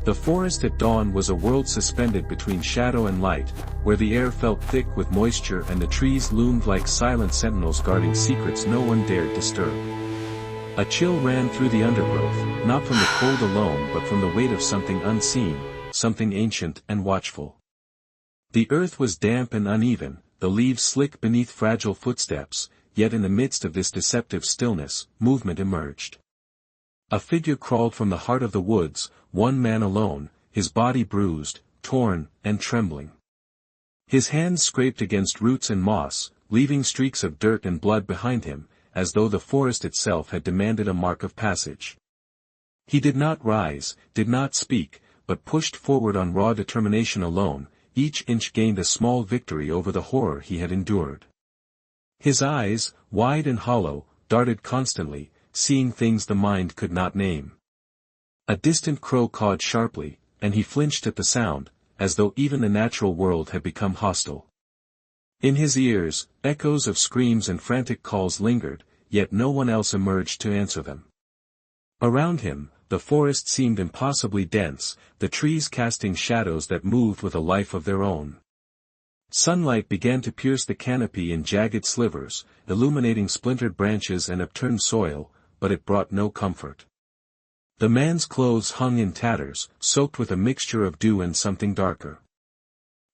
The forest at dawn was a world suspended between shadow and light, where the air felt thick with moisture and the trees loomed like silent sentinels guarding secrets no one dared disturb. A chill ran through the undergrowth, not from the cold alone but from the weight of something unseen, something ancient and watchful. The earth was damp and uneven, the leaves slick beneath fragile footsteps, yet in the midst of this deceptive stillness, movement emerged. A figure crawled from the heart of the woods, one man alone, his body bruised, torn, and trembling. His hands scraped against roots and moss, leaving streaks of dirt and blood behind him, as though the forest itself had demanded a mark of passage. He did not rise, did not speak, but pushed forward on raw determination alone, each inch gained a small victory over the horror he had endured. His eyes, wide and hollow, darted constantly, seeing things the mind could not name. A distant crow cawed sharply, and he flinched at the sound, as though even the natural world had become hostile. In his ears, echoes of screams and frantic calls lingered, yet no one else emerged to answer them. Around him, the forest seemed impossibly dense, the trees casting shadows that moved with a life of their own. Sunlight began to pierce the canopy in jagged slivers, illuminating splintered branches and upturned soil, but it brought no comfort. The man's clothes hung in tatters, soaked with a mixture of dew and something darker.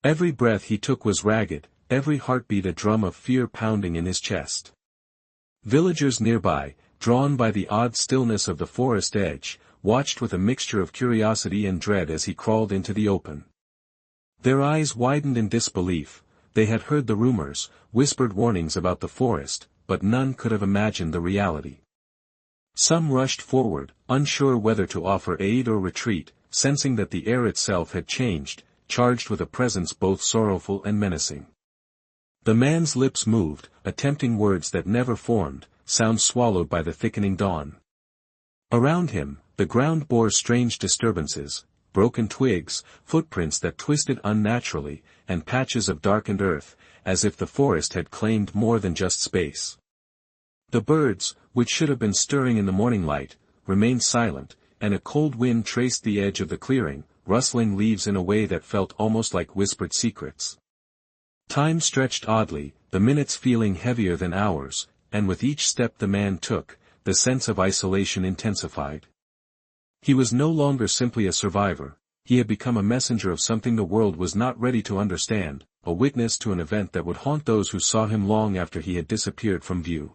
Every breath he took was ragged, every heartbeat a drum of fear pounding in his chest. Villagers nearby, drawn by the odd stillness of the forest edge, watched with a mixture of curiosity and dread as he crawled into the open. Their eyes widened in disbelief. They had heard the rumors, whispered warnings about the forest, but none could have imagined the reality. Some rushed forward, unsure whether to offer aid or retreat, sensing that the air itself had changed, charged with a presence both sorrowful and menacing. The man's lips moved, attempting words that never formed, sounds swallowed by the thickening dawn. Around him, the ground bore strange disturbances, broken twigs, footprints that twisted unnaturally, and patches of darkened earth, as if the forest had claimed more than just space. The birds, which should have been stirring in the morning light, remained silent, and a cold wind traced the edge of the clearing, rustling leaves in a way that felt almost like whispered secrets. Time stretched oddly, the minutes feeling heavier than hours, and with each step the man took, the sense of isolation intensified. He was no longer simply a survivor, he had become a messenger of something the world was not ready to understand, a witness to an event that would haunt those who saw him long after he had disappeared from view.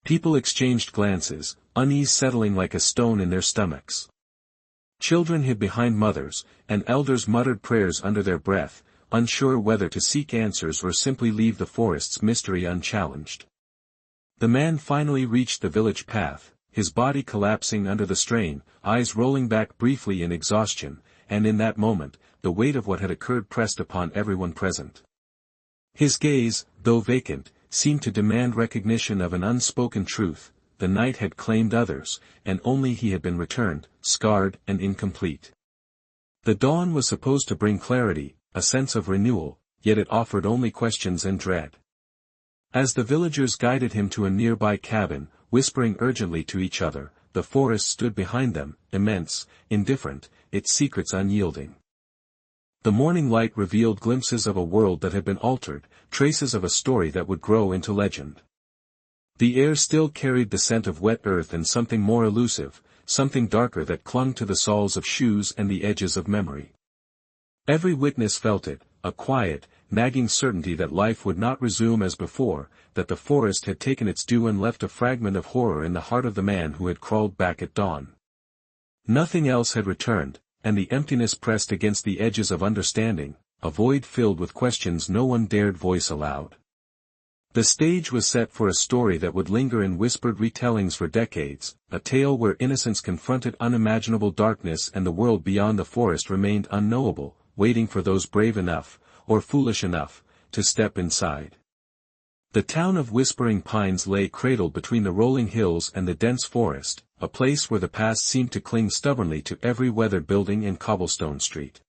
People exchanged glances, unease settling like a stone in their stomachs. Children hid behind mothers, and elders muttered prayers under their breath, unsure whether to seek answers or simply leave the forest's mystery unchallenged. The man finally reached the village path, his body collapsing under the strain, eyes rolling back briefly in exhaustion, and in that moment, the weight of what had occurred pressed upon everyone present. His gaze, though vacant, seemed to demand recognition of an unspoken truth: the night had claimed others, and only he had been returned, scarred and incomplete. The dawn was supposed to bring clarity, a sense of renewal, yet it offered only questions and dread. As the villagers guided him to a nearby cabin, whispering urgently to each other, the forest stood behind them, immense, indifferent, its secrets unyielding. The morning light revealed glimpses of a world that had been altered, traces of a story that would grow into legend. The air still carried the scent of wet earth and something more elusive, something darker that clung to the soles of shoes and the edges of memory. Every witness felt it, a quiet, nagging certainty that life would not resume as before, that the forest had taken its due and left a fragment of horror in the heart of the man who had crawled back at dawn. Nothing else had returned, and the emptiness pressed against the edges of understanding, a void filled with questions no one dared voice aloud. The stage was set for a story that would linger in whispered retellings for decades, a tale where innocence confronted unimaginable darkness and the world beyond the forest remained unknowable, waiting for those brave enough, or foolish enough, to step inside. The town of Whispering Pines lay cradled between the rolling hills and the dense forest, a place where the past seemed to cling stubbornly to every weathered building and cobblestone street.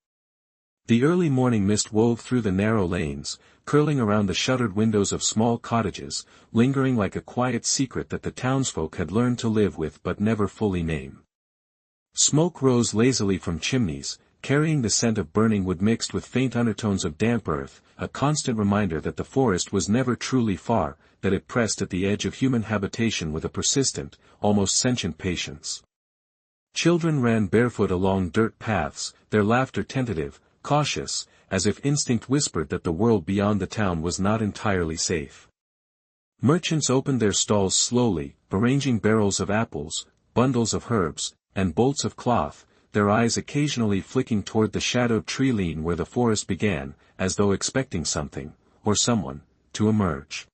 The early morning mist wove through the narrow lanes, curling around the shuttered windows of small cottages, lingering like a quiet secret that the townsfolk had learned to live with but never fully name. Smoke rose lazily from chimneys, carrying the scent of burning wood mixed with faint undertones of damp earth, a constant reminder that the forest was never truly far, that it pressed at the edge of human habitation with a persistent, almost sentient patience. Children ran barefoot along dirt paths, their laughter tentative, cautious, as if instinct whispered that the world beyond the town was not entirely safe. Merchants opened their stalls slowly, arranging barrels of apples, bundles of herbs, and bolts of cloth, their eyes occasionally flicking toward the shadowed tree line where the forest began, as though expecting something, or someone, to emerge.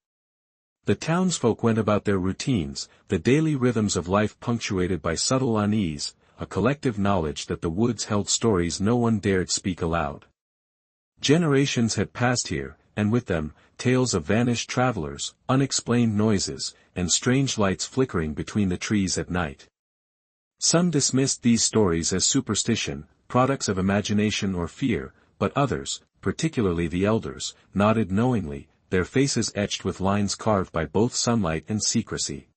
The townsfolk went about their routines, the daily rhythms of life punctuated by subtle unease, a collective knowledge that the woods held stories no one dared speak aloud. Generations had passed here, and with them, tales of vanished travelers, unexplained noises, and strange lights flickering between the trees at night. Some dismissed these stories as superstition, products of imagination or fear, but others, particularly the elders, nodded knowingly, their faces etched with lines carved by both sunlight and secrecy.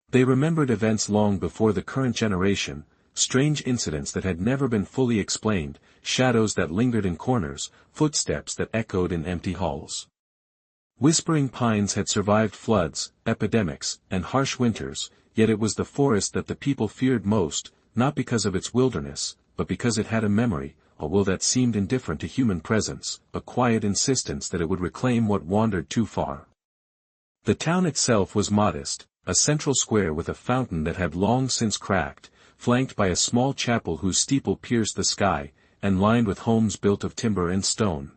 They remembered events long before the current generation, strange incidents that had never been fully explained, shadows that lingered in corners, footsteps that echoed in empty halls. Whispering pines had survived floods, epidemics, and harsh winters, yet it was the forest that the people feared most, not because of its wilderness, but because it had a memory, a will that seemed indifferent to human presence, a quiet insistence that it would reclaim what wandered too far. The town itself was modest, a central square with a fountain that had long since cracked, flanked by a small chapel whose steeple pierced the sky, and lined with homes built of timber and stone.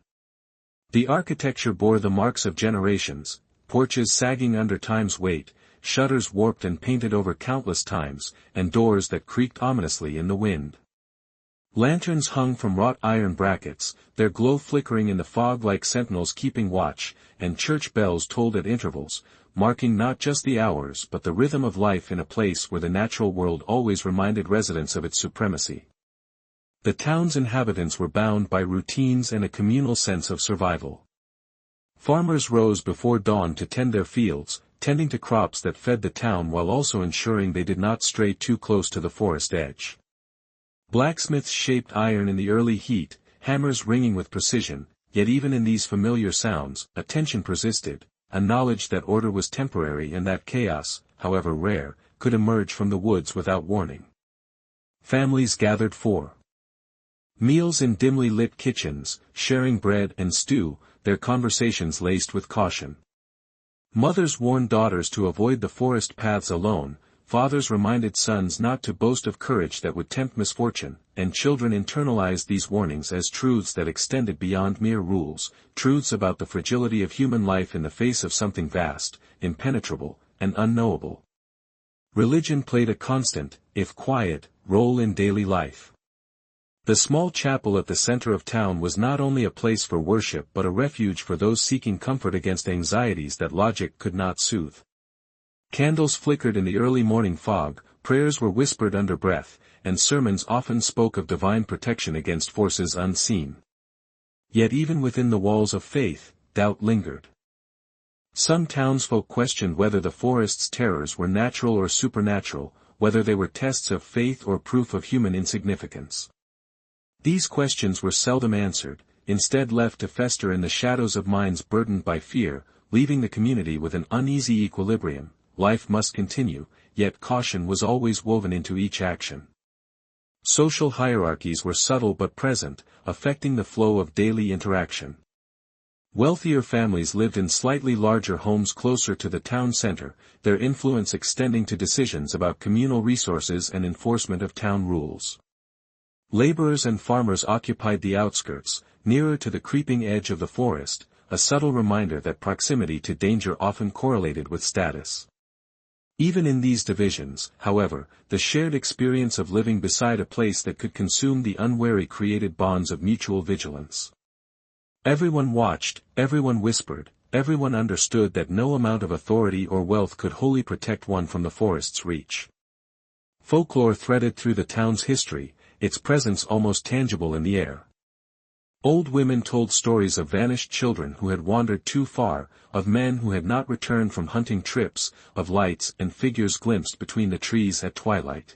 The architecture bore the marks of generations, porches sagging under time's weight, shutters warped and painted over countless times, and doors that creaked ominously in the wind. Lanterns hung from wrought iron brackets, their glow flickering in the fog like sentinels keeping watch, and church bells tolled at intervals, marking not just the hours but the rhythm of life in a place where the natural world always reminded residents of its supremacy. The town's inhabitants were bound by routines and a communal sense of survival. Farmers rose before dawn to tend their fields, tending to crops that fed the town while also ensuring they did not stray too close to the forest edge. Blacksmiths shaped iron in the early heat, hammers ringing with precision, yet even in these familiar sounds, a tension persisted, a knowledge that order was temporary and that chaos, however rare, could emerge from the woods without warning. Families gathered for meals in dimly lit kitchens, sharing bread and stew, their conversations laced with caution. Mothers warned daughters to avoid the forest paths alone, fathers reminded sons not to boast of courage that would tempt misfortune, and children internalized these warnings as truths that extended beyond mere rules, truths about the fragility of human life in the face of something vast, impenetrable, and unknowable. Religion played a constant, if quiet, role in daily life. The small chapel at the center of town was not only a place for worship but a refuge for those seeking comfort against anxieties that logic could not soothe. Candles flickered in the early morning fog, prayers were whispered under breath, and sermons often spoke of divine protection against forces unseen. Yet even within the walls of faith, doubt lingered. Some townsfolk questioned whether the forest's terrors were natural or supernatural, whether they were tests of faith or proof of human insignificance. These questions were seldom answered, instead left to fester in the shadows of minds burdened by fear, leaving the community with an uneasy equilibrium. Life must continue, yet caution was always woven into each action. Social hierarchies were subtle but present, affecting the flow of daily interaction. Wealthier families lived in slightly larger homes closer to the town center, their influence extending to decisions about communal resources and enforcement of town rules. Laborers and farmers occupied the outskirts, nearer to the creeping edge of the forest, a subtle reminder that proximity to danger often correlated with status. Even in these divisions, however, the shared experience of living beside a place that could consume the unwary created bonds of mutual vigilance. Everyone watched, everyone whispered, everyone understood that no amount of authority or wealth could wholly protect one from the forest's reach. Folklore threaded through the town's history, its presence almost tangible in the air. Old women told stories of vanished children who had wandered too far, of men who had not returned from hunting trips, of lights and figures glimpsed between the trees at twilight.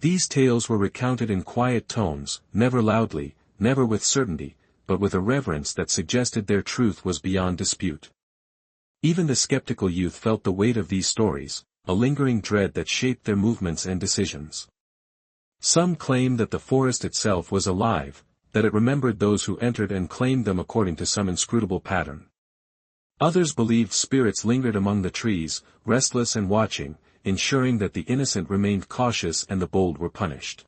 These tales were recounted in quiet tones, never loudly, never with certainty, but with a reverence that suggested their truth was beyond dispute. Even the skeptical youth felt the weight of these stories, a lingering dread that shaped their movements and decisions. Some claimed that the forest itself was alive, that it remembered those who entered and claimed them according to some inscrutable pattern. Others believed spirits lingered among the trees, restless and watching, ensuring that the innocent remained cautious and the bold were punished.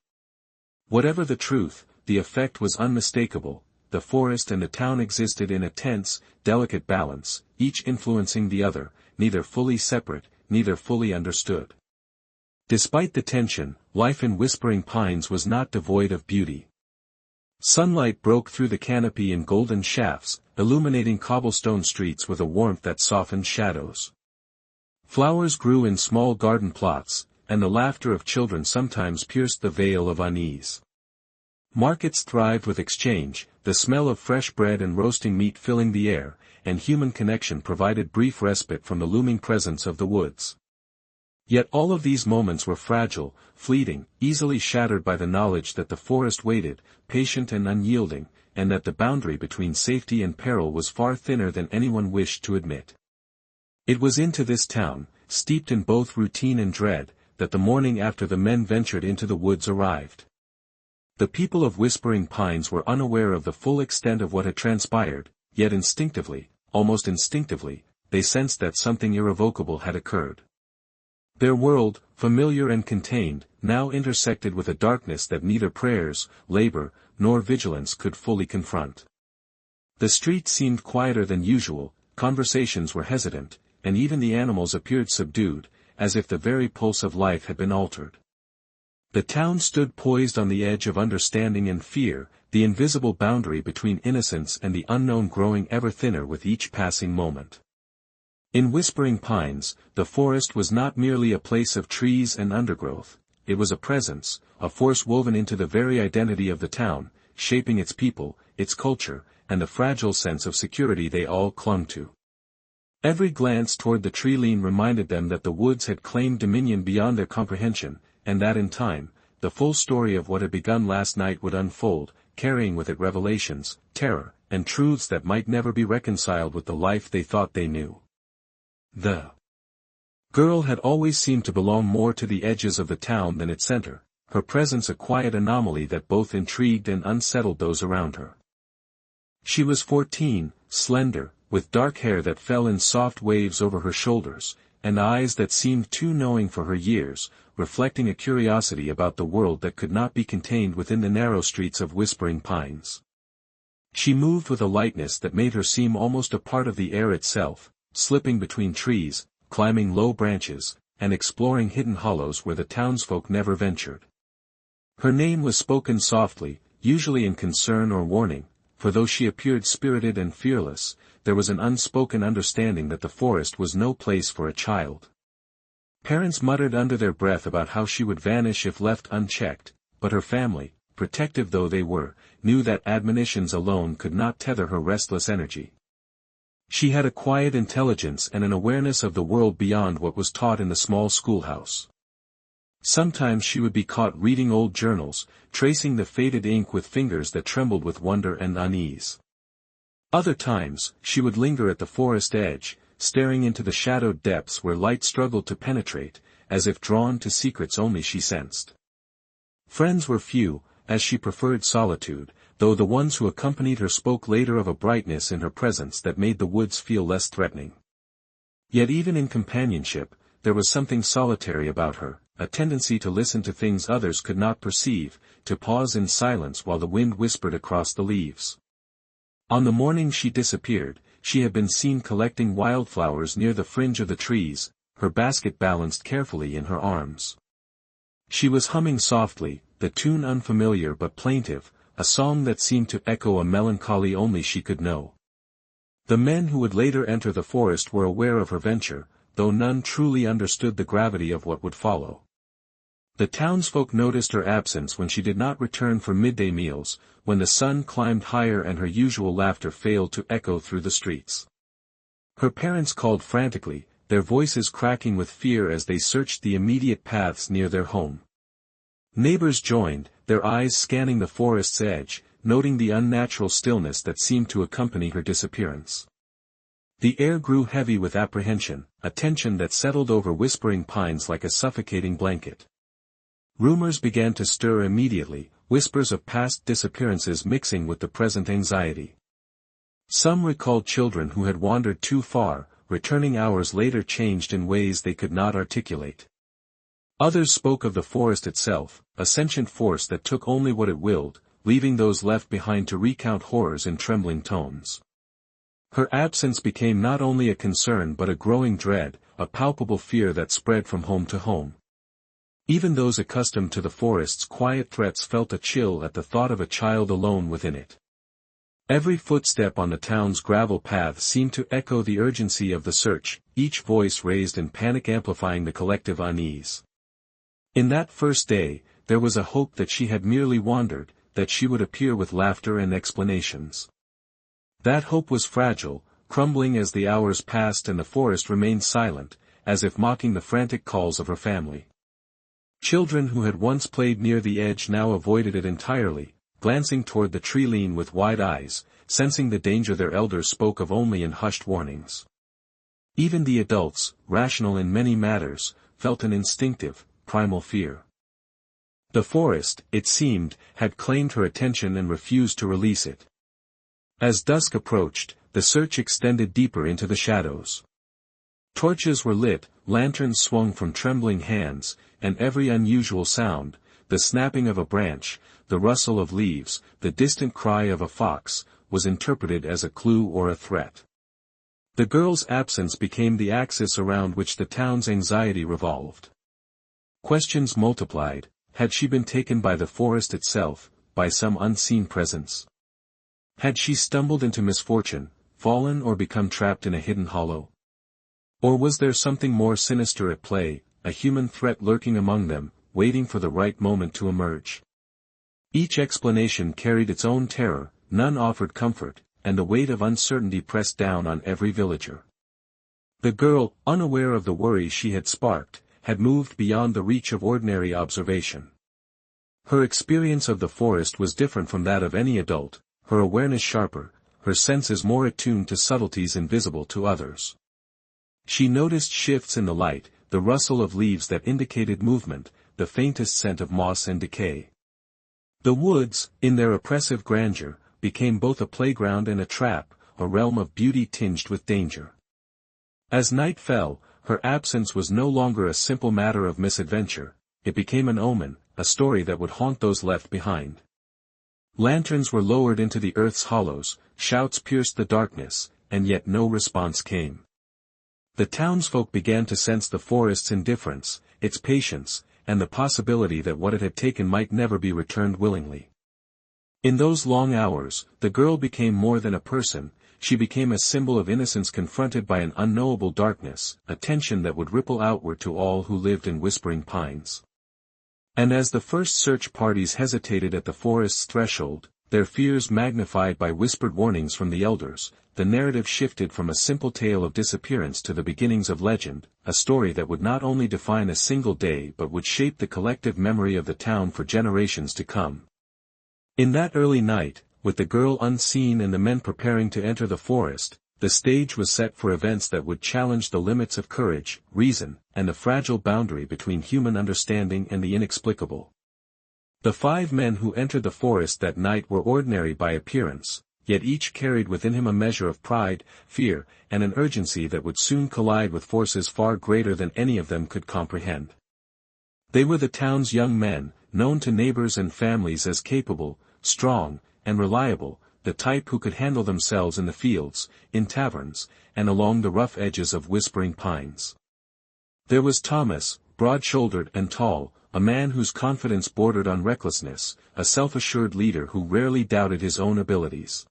Whatever the truth, the effect was unmistakable. The forest and the town existed in a tense, delicate balance, each influencing the other, neither fully separate, neither fully understood. Despite the tension, life in Whispering Pines was not devoid of beauty. Sunlight broke through the canopy in golden shafts, illuminating cobblestone streets with a warmth that softened shadows. Flowers grew in small garden plots, and the laughter of children sometimes pierced the veil of unease. Markets thrived with exchange, the smell of fresh bread and roasting meat filling the air, and human connection provided brief respite from the looming presence of the woods. Yet all of these moments were fragile, fleeting, easily shattered by the knowledge that the forest waited, patient and unyielding, and that the boundary between safety and peril was far thinner than anyone wished to admit. It was into this town, steeped in both routine and dread, that the morning after the men ventured into the woods arrived. The people of Whispering Pines were unaware of the full extent of what had transpired, yet instinctively, almost instinctively, they sensed that something irrevocable had occurred. Their world, familiar and contained, now intersected with a darkness that neither prayers, labor, nor vigilance could fully confront. The streets seemed quieter than usual, conversations were hesitant, and even the animals appeared subdued, as if the very pulse of life had been altered. The town stood poised on the edge of understanding and fear, the invisible boundary between innocence and the unknown growing ever thinner with each passing moment. In Whispering Pines, the forest was not merely a place of trees and undergrowth, it was a presence, a force woven into the very identity of the town, shaping its people, its culture, and the fragile sense of security they all clung to. Every glance toward the tree-line reminded them that the woods had claimed dominion beyond their comprehension, and that in time, the full story of what had begun last night would unfold, carrying with it revelations, terror, and truths that might never be reconciled with the life they thought they knew. The girl had always seemed to belong more to the edges of the town than its center, her presence a quiet anomaly that both intrigued and unsettled those around her. She was 14, slender, with dark hair that fell in soft waves over her shoulders, and eyes that seemed too knowing for her years, reflecting a curiosity about the world that could not be contained within the narrow streets of Whispering Pines. She moved with a lightness that made her seem almost a part of the air itself, slipping between trees, climbing low branches, and exploring hidden hollows where the townsfolk never ventured. Her name was spoken softly, usually in concern or warning, for though she appeared spirited and fearless, there was an unspoken understanding that the forest was no place for a child. Parents muttered under their breath about how she would vanish if left unchecked, but her family, protective though they were, knew that admonitions alone could not tether her restless energy. She had a quiet intelligence and an awareness of the world beyond what was taught in the small schoolhouse. Sometimes she would be caught reading old journals, tracing the faded ink with fingers that trembled with wonder and unease. Other times, she would linger at the forest edge, staring into the shadowed depths where light struggled to penetrate, as if drawn to secrets only she sensed. Friends were few, as she preferred solitude, though the ones who accompanied her spoke later of a brightness in her presence that made the woods feel less threatening. Yet even in companionship, there was something solitary about her, a tendency to listen to things others could not perceive, to pause in silence while the wind whispered across the leaves. On the morning she disappeared, she had been seen collecting wildflowers near the fringe of the trees, her basket balanced carefully in her arms. She was humming softly, the tune unfamiliar but plaintive, a song that seemed to echo a melancholy only she could know. The men who would later enter the forest were aware of her venture, though none truly understood the gravity of what would follow. The townsfolk noticed her absence when she did not return for midday meals, when the sun climbed higher and her usual laughter failed to echo through the streets. Her parents called frantically, their voices cracking with fear as they searched the immediate paths near their home. Neighbors joined, their eyes scanning the forest's edge, noting the unnatural stillness that seemed to accompany her disappearance. The air grew heavy with apprehension, a tension that settled over Whispering Pines like a suffocating blanket. Rumors began to stir immediately, whispers of past disappearances mixing with the present anxiety. Some recalled children who had wandered too far, returning hours later changed in ways they could not articulate. Others spoke of the forest itself, a sentient force that took only what it willed, leaving those left behind to recount horrors in trembling tones. Her absence became not only a concern but a growing dread, a palpable fear that spread from home to home. Even those accustomed to the forest's quiet threats felt a chill at the thought of a child alone within it. Every footstep on the town's gravel path seemed to echo the urgency of the search, each voice raised in panic amplifying the collective unease. In that first day, there was a hope that she had merely wandered, that she would appear with laughter and explanations. That hope was fragile, crumbling as the hours passed and the forest remained silent, as if mocking the frantic calls of her family. Children who had once played near the edge now avoided it entirely, glancing toward the tree-line with wide eyes, sensing the danger their elders spoke of only in hushed warnings. Even the adults, rational in many matters, felt an instinctive, primal fear. The forest, it seemed, had claimed her attention and refused to release it. As dusk approached, the search extended deeper into the shadows. Torches were lit, lanterns swung from trembling hands, and every unusual sound, the snapping of a branch, the rustle of leaves, the distant cry of a fox, was interpreted as a clue or a threat. The girl's absence became the axis around which the town's anxiety revolved. Questions multiplied. Had she been taken by the forest itself, by some unseen presence? Had she stumbled into misfortune, fallen or become trapped in a hidden hollow? Or was there something more sinister at play, a human threat lurking among them, waiting for the right moment to emerge? Each explanation carried its own terror, none offered comfort, and the weight of uncertainty pressed down on every villager. The girl, unaware of the worry she had sparked, had moved beyond the reach of ordinary observation. Her experience of the forest was different from that of any adult, her awareness sharper, her senses more attuned to subtleties invisible to others. She noticed shifts in the light, the rustle of leaves that indicated movement, the faintest scent of moss and decay. The woods, in their oppressive grandeur, became both a playground and a trap, a realm of beauty tinged with danger. As night fell, her absence was no longer a simple matter of misadventure, it became an omen, a story that would haunt those left behind. Lanterns were lowered into the earth's hollows, shouts pierced the darkness, and yet no response came. The townsfolk began to sense the forest's indifference, its patience, and the possibility that what it had taken might never be returned willingly. In those long hours, the girl became more than a person, she became a symbol of innocence confronted by an unknowable darkness, a tension that would ripple outward to all who lived in Whispering Pines. And as the first search parties hesitated at the forest's threshold, their fears magnified by whispered warnings from the elders, the narrative shifted from a simple tale of disappearance to the beginnings of legend, a story that would not only define a single day but would shape the collective memory of the town for generations to come. In that early night, with the girl unseen and the men preparing to enter the forest, the stage was set for events that would challenge the limits of courage, reason, and the fragile boundary between human understanding and the inexplicable. The 5 men who entered the forest that night were ordinary by appearance, yet each carried within him a measure of pride, fear, and an urgency that would soon collide with forces far greater than any of them could comprehend. They were the town's young men, known to neighbors and families as capable, strong, and reliable, the type who could handle themselves in the fields, in taverns, and along the rough edges of Whispering Pines. There was Thomas, broad-shouldered and tall, a man whose confidence bordered on recklessness, a self-assured leader who rarely doubted his own abilities.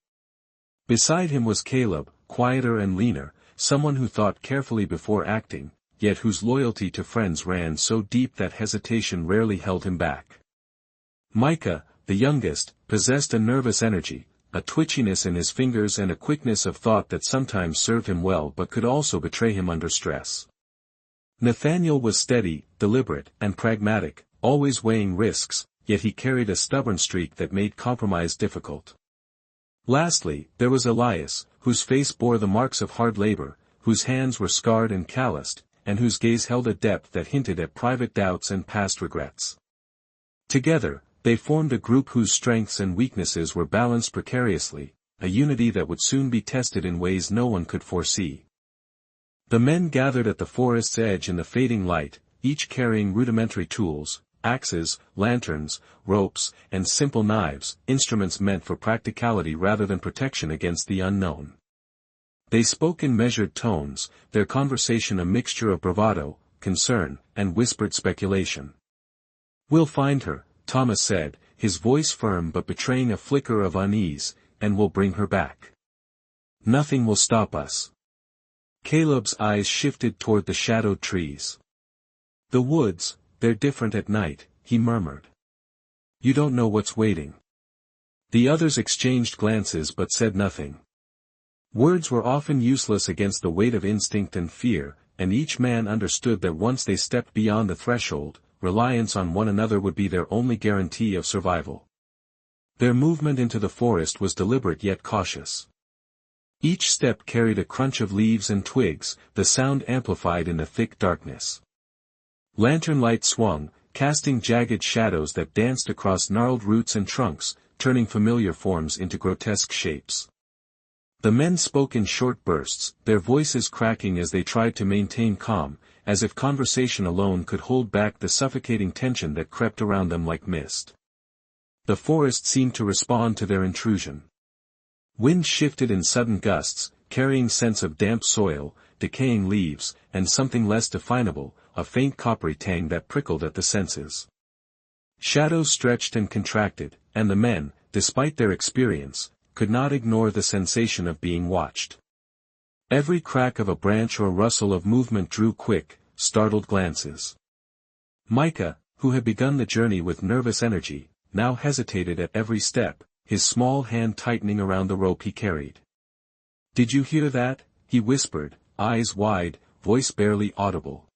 Beside him was Caleb, quieter and leaner, someone who thought carefully before acting, yet whose loyalty to friends ran so deep that hesitation rarely held him back. Micah, the youngest, possessed a nervous energy, a twitchiness in his fingers and a quickness of thought that sometimes served him well but could also betray him under stress. Nathaniel was steady, deliberate, and pragmatic, always weighing risks, yet he carried a stubborn streak that made compromise difficult. Lastly, there was Elias, whose face bore the marks of hard labor, whose hands were scarred and calloused, and whose gaze held a depth that hinted at private doubts and past regrets. Together, they formed a group whose strengths and weaknesses were balanced precariously, a unity that would soon be tested in ways no one could foresee. The men gathered at the forest's edge in the fading light, each carrying rudimentary tools, axes, lanterns, ropes, and simple knives, instruments meant for practicality rather than protection against the unknown. They spoke in measured tones, their conversation a mixture of bravado, concern, and whispered speculation. "We'll find her," Thomas said, his voice firm but betraying a flicker of unease, "and we'll bring her back. Nothing will stop us." Caleb's eyes shifted toward the shadowed trees. "The woods, they're different at night," he murmured. "You don't know what's waiting." The others exchanged glances but said nothing. Words were often useless against the weight of instinct and fear, and each man understood that once they stepped beyond the threshold, reliance on one another would be their only guarantee of survival. Their movement into the forest was deliberate yet cautious. Each step carried a crunch of leaves and twigs, the sound amplified in the thick darkness. Lantern light swung, casting jagged shadows that danced across gnarled roots and trunks, turning familiar forms into grotesque shapes. The men spoke in short bursts, their voices cracking as they tried to maintain calm, as if conversation alone could hold back the suffocating tension that crept around them like mist. The forest seemed to respond to their intrusion. Wind shifted in sudden gusts, carrying scents of damp soil, decaying leaves, and something less definable, a faint coppery tang that prickled at the senses. Shadows stretched and contracted, and the men, despite their experience, could not ignore the sensation of being watched. Every crack of a branch or rustle of movement drew quick, startled glances. Micah, who had begun the journey with nervous energy, now hesitated at every step, his small hand tightening around the rope he carried. "Did you hear that?" he whispered, eyes wide, voice barely audible.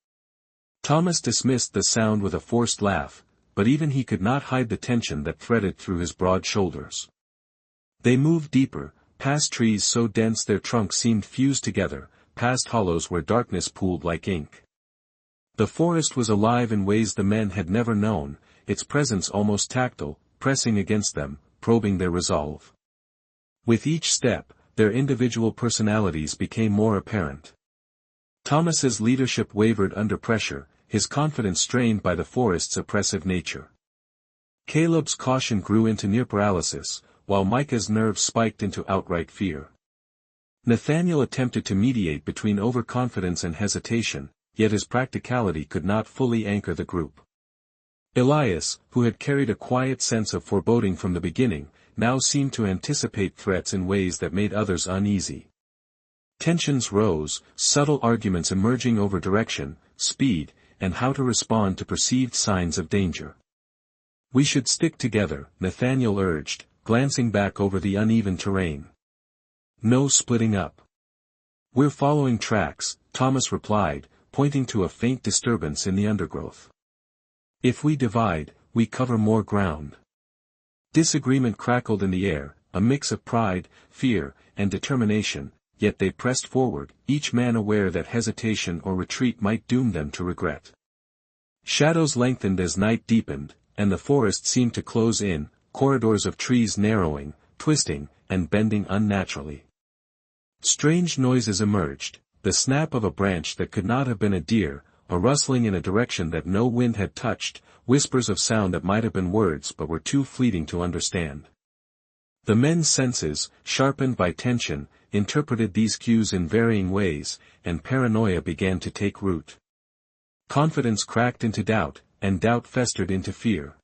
Thomas dismissed the sound with a forced laugh, but even he could not hide the tension that threaded through his broad shoulders. They moved deeper, past trees so dense their trunks seemed fused together, past hollows where darkness pooled like ink. The forest was alive in ways the men had never known, its presence almost tactile, pressing against them, probing their resolve. With each step, their individual personalities became more apparent. Thomas's leadership wavered under pressure, his confidence strained by the forest's oppressive nature. Caleb's caution grew into near paralysis, while Micah's nerves spiked into outright fear. Nathaniel attempted to mediate between overconfidence and hesitation, yet his practicality could not fully anchor the group. Elias, who had carried a quiet sense of foreboding from the beginning, now seemed to anticipate threats in ways that made others uneasy. Tensions rose, subtle arguments emerging over direction, speed, and how to respond to perceived signs of danger. "We should stick together," Nathaniel urged, glancing back over the uneven terrain. "No splitting up." "We're following tracks," Thomas replied, pointing to a faint disturbance in the undergrowth. "If we divide, we cover more ground." Disagreement crackled in the air, a mix of pride, fear, and determination, yet they pressed forward, each man aware that hesitation or retreat might doom them to regret. Shadows lengthened as night deepened, and the forest seemed to close in, corridors of trees narrowing, twisting, and bending unnaturally. Strange noises emerged, the snap of a branch that could not have been a deer, a rustling in a direction that no wind had touched, whispers of sound that might have been words but were too fleeting to understand. The men's senses, sharpened by tension, interpreted these cues in varying ways, and paranoia began to take root. Confidence cracked into doubt, and doubt festered into fear.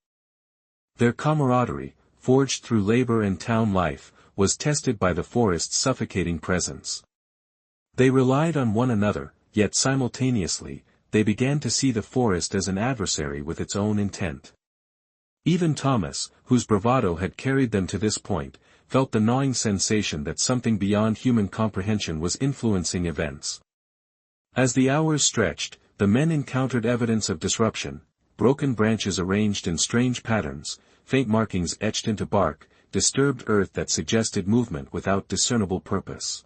Their camaraderie, forged through labor and town life, was tested by the forest's suffocating presence. They relied on one another, yet simultaneously, they began to see the forest as an adversary with its own intent. Even Thomas, whose bravado had carried them to this point, felt the gnawing sensation that something beyond human comprehension was influencing events. As the hours stretched, the men encountered evidence of disruption, broken branches arranged in strange patterns, faint markings etched into bark, disturbed earth that suggested movement without discernible purpose.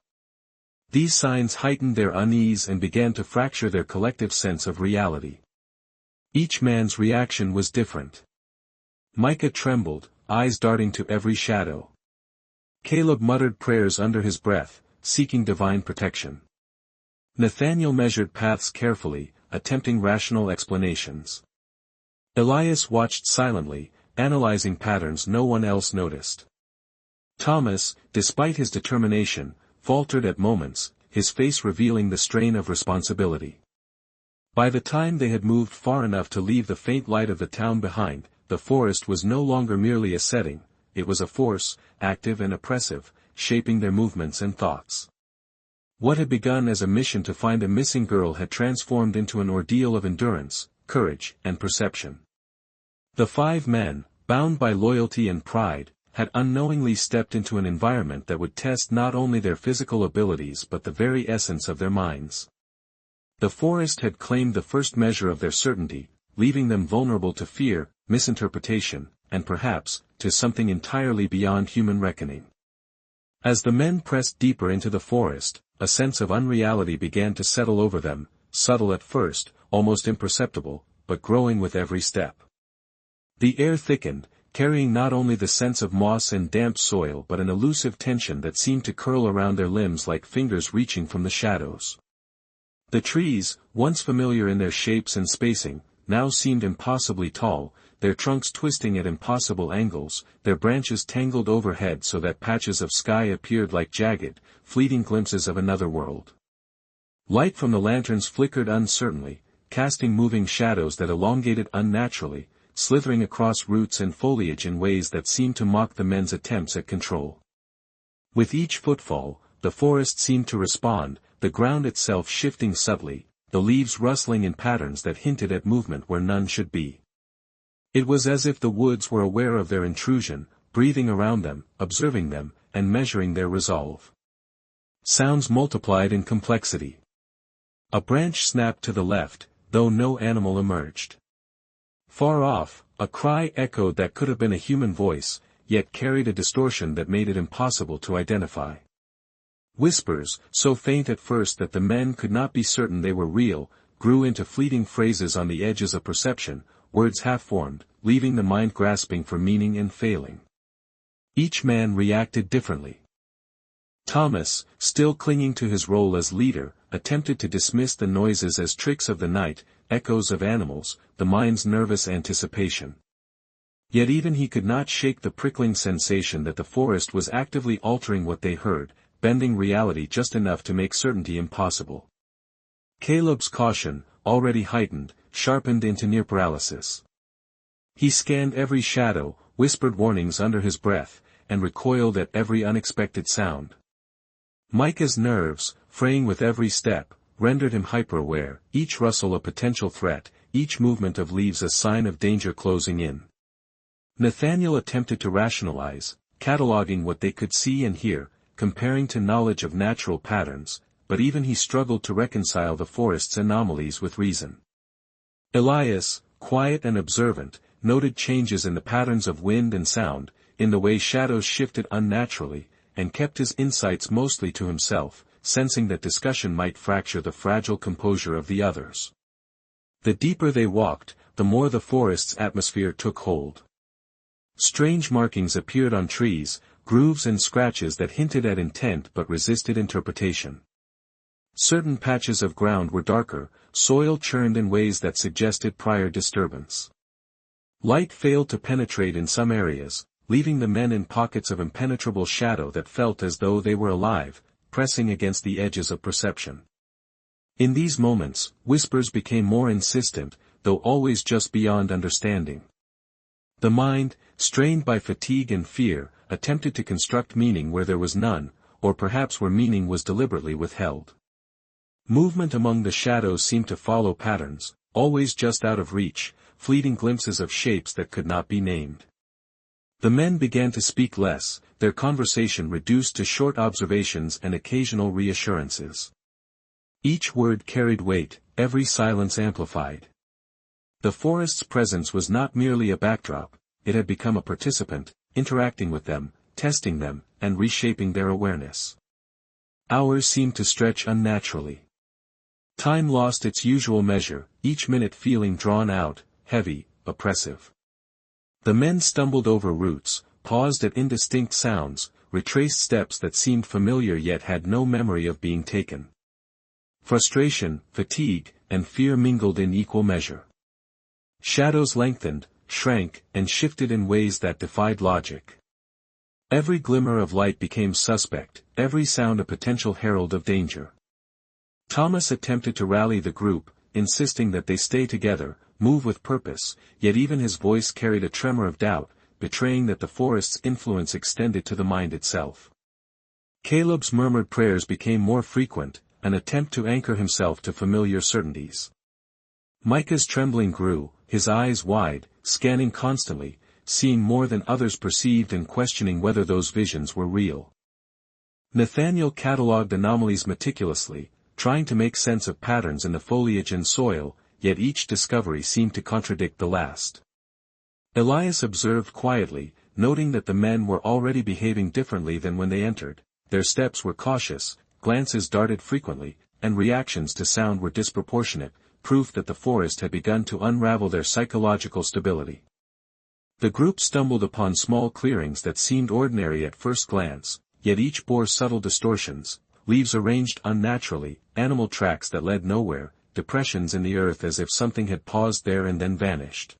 These signs heightened their unease and began to fracture their collective sense of reality. Each man's reaction was different. Micah trembled, eyes darting to every shadow. Caleb muttered prayers under his breath, seeking divine protection. Nathanael measured paths carefully, attempting rational explanations. Elias watched silently, analyzing patterns no one else noticed. Thomas, despite his determination, faltered at moments, his face revealing the strain of responsibility. By the time they had moved far enough to leave the faint light of the town behind, the forest was no longer merely a setting, it was a force, active and oppressive, shaping their movements and thoughts. What had begun as a mission to find a missing girl had transformed into an ordeal of endurance, courage, and perception. The 5 men, bound by loyalty and pride, had unknowingly stepped into an environment that would test not only their physical abilities but the very essence of their minds. The forest had claimed the first measure of their certainty, leaving them vulnerable to fear, misinterpretation, and perhaps, to something entirely beyond human reckoning. As the men pressed deeper into the forest, a sense of unreality began to settle over them, subtle at first, almost imperceptible, but growing with every step. The air thickened, carrying not only the sense of moss and damp soil but an elusive tension that seemed to curl around their limbs like fingers reaching from the shadows. The trees, once familiar in their shapes and spacing, now seemed impossibly tall, their trunks twisting at impossible angles, their branches tangled overhead so that patches of sky appeared like jagged, fleeting glimpses of another world. Light from the lanterns flickered uncertainly, casting moving shadows that elongated unnaturally, slithering across roots and foliage in ways that seemed to mock the men's attempts at control. With each footfall, the forest seemed to respond, the ground itself shifting subtly, the leaves rustling in patterns that hinted at movement where none should be. It was as if the woods were aware of their intrusion, breathing around them, observing them, and measuring their resolve. Sounds multiplied in complexity. A branch snapped to the left, though no animal emerged. Far off, a cry echoed that could have been a human voice, yet carried a distortion that made it impossible to identify. Whispers, so faint at first that the men could not be certain they were real, grew into fleeting phrases on the edges of perception, words half-formed, leaving the mind grasping for meaning and failing. Each man reacted differently. Thomas, still clinging to his role as leader, attempted to dismiss the noises as tricks of the night, echoes of animals, the mind's nervous anticipation. Yet even he could not shake the prickling sensation that the forest was actively altering what they heard, bending reality just enough to make certainty impossible. Caleb's caution, already heightened, sharpened into near paralysis. He scanned every shadow, whispered warnings under his breath, and recoiled at every unexpected sound. Micah's nerves, fraying with every step, rendered him hyper-aware, each rustle a potential threat, each movement of leaves a sign of danger closing in. Nathanael attempted to rationalize, cataloging what they could see and hear, comparing to knowledge of natural patterns, but even he struggled to reconcile the forest's anomalies with reason. Elias, quiet and observant, noted changes in the patterns of wind and sound, in the way shadows shifted unnaturally, and kept his insights mostly to himself, sensing that discussion might fracture the fragile composure of the others. The deeper they walked, the more the forest's atmosphere took hold. Strange markings appeared on trees, grooves and scratches that hinted at intent but resisted interpretation. Certain patches of ground were darker, soil churned in ways that suggested prior disturbance. Light failed to penetrate in some areas, leaving the men in pockets of impenetrable shadow that felt as though they were alive, pressing against the edges of perception. In these moments, whispers became more insistent, though always just beyond understanding. The mind, strained by fatigue and fear, attempted to construct meaning where there was none, or perhaps where meaning was deliberately withheld. Movement among the shadows seemed to follow patterns, always just out of reach, fleeting glimpses of shapes that could not be named. The men began to speak less, their conversation reduced to short observations and occasional reassurances. Each word carried weight, every silence amplified. The forest's presence was not merely a backdrop, it had become a participant, interacting with them, testing them, and reshaping their awareness. Hours seemed to stretch unnaturally. Time lost its usual measure, each minute feeling drawn out, heavy, oppressive. The men stumbled over roots, paused at indistinct sounds, retraced steps that seemed familiar yet had no memory of being taken. Frustration, fatigue, and fear mingled in equal measure. Shadows lengthened, shrank, and shifted in ways that defied logic. Every glimmer of light became suspect, every sound a potential herald of danger. Thomas attempted to rally the group, insisting that they stay together, move with purpose, yet even his voice carried a tremor of doubt, betraying that the forest's influence extended to the mind itself. Caleb's murmured prayers became more frequent, an attempt to anchor himself to familiar certainties. Micah's trembling grew, his eyes wide, scanning constantly, seeing more than others perceived and questioning whether those visions were real. Nathaniel catalogued anomalies meticulously, trying to make sense of patterns in the foliage and soil, yet each discovery seemed to contradict the last. Elias observed quietly, noting that the men were already behaving differently than when they entered. Their steps were cautious, glances darted frequently, and reactions to sound were disproportionate, proof that the forest had begun to unravel their psychological stability. The group stumbled upon small clearings that seemed ordinary at first glance, yet each bore subtle distortions, leaves arranged unnaturally, animal tracks that led nowhere, depressions in the earth as if something had paused there and then vanished.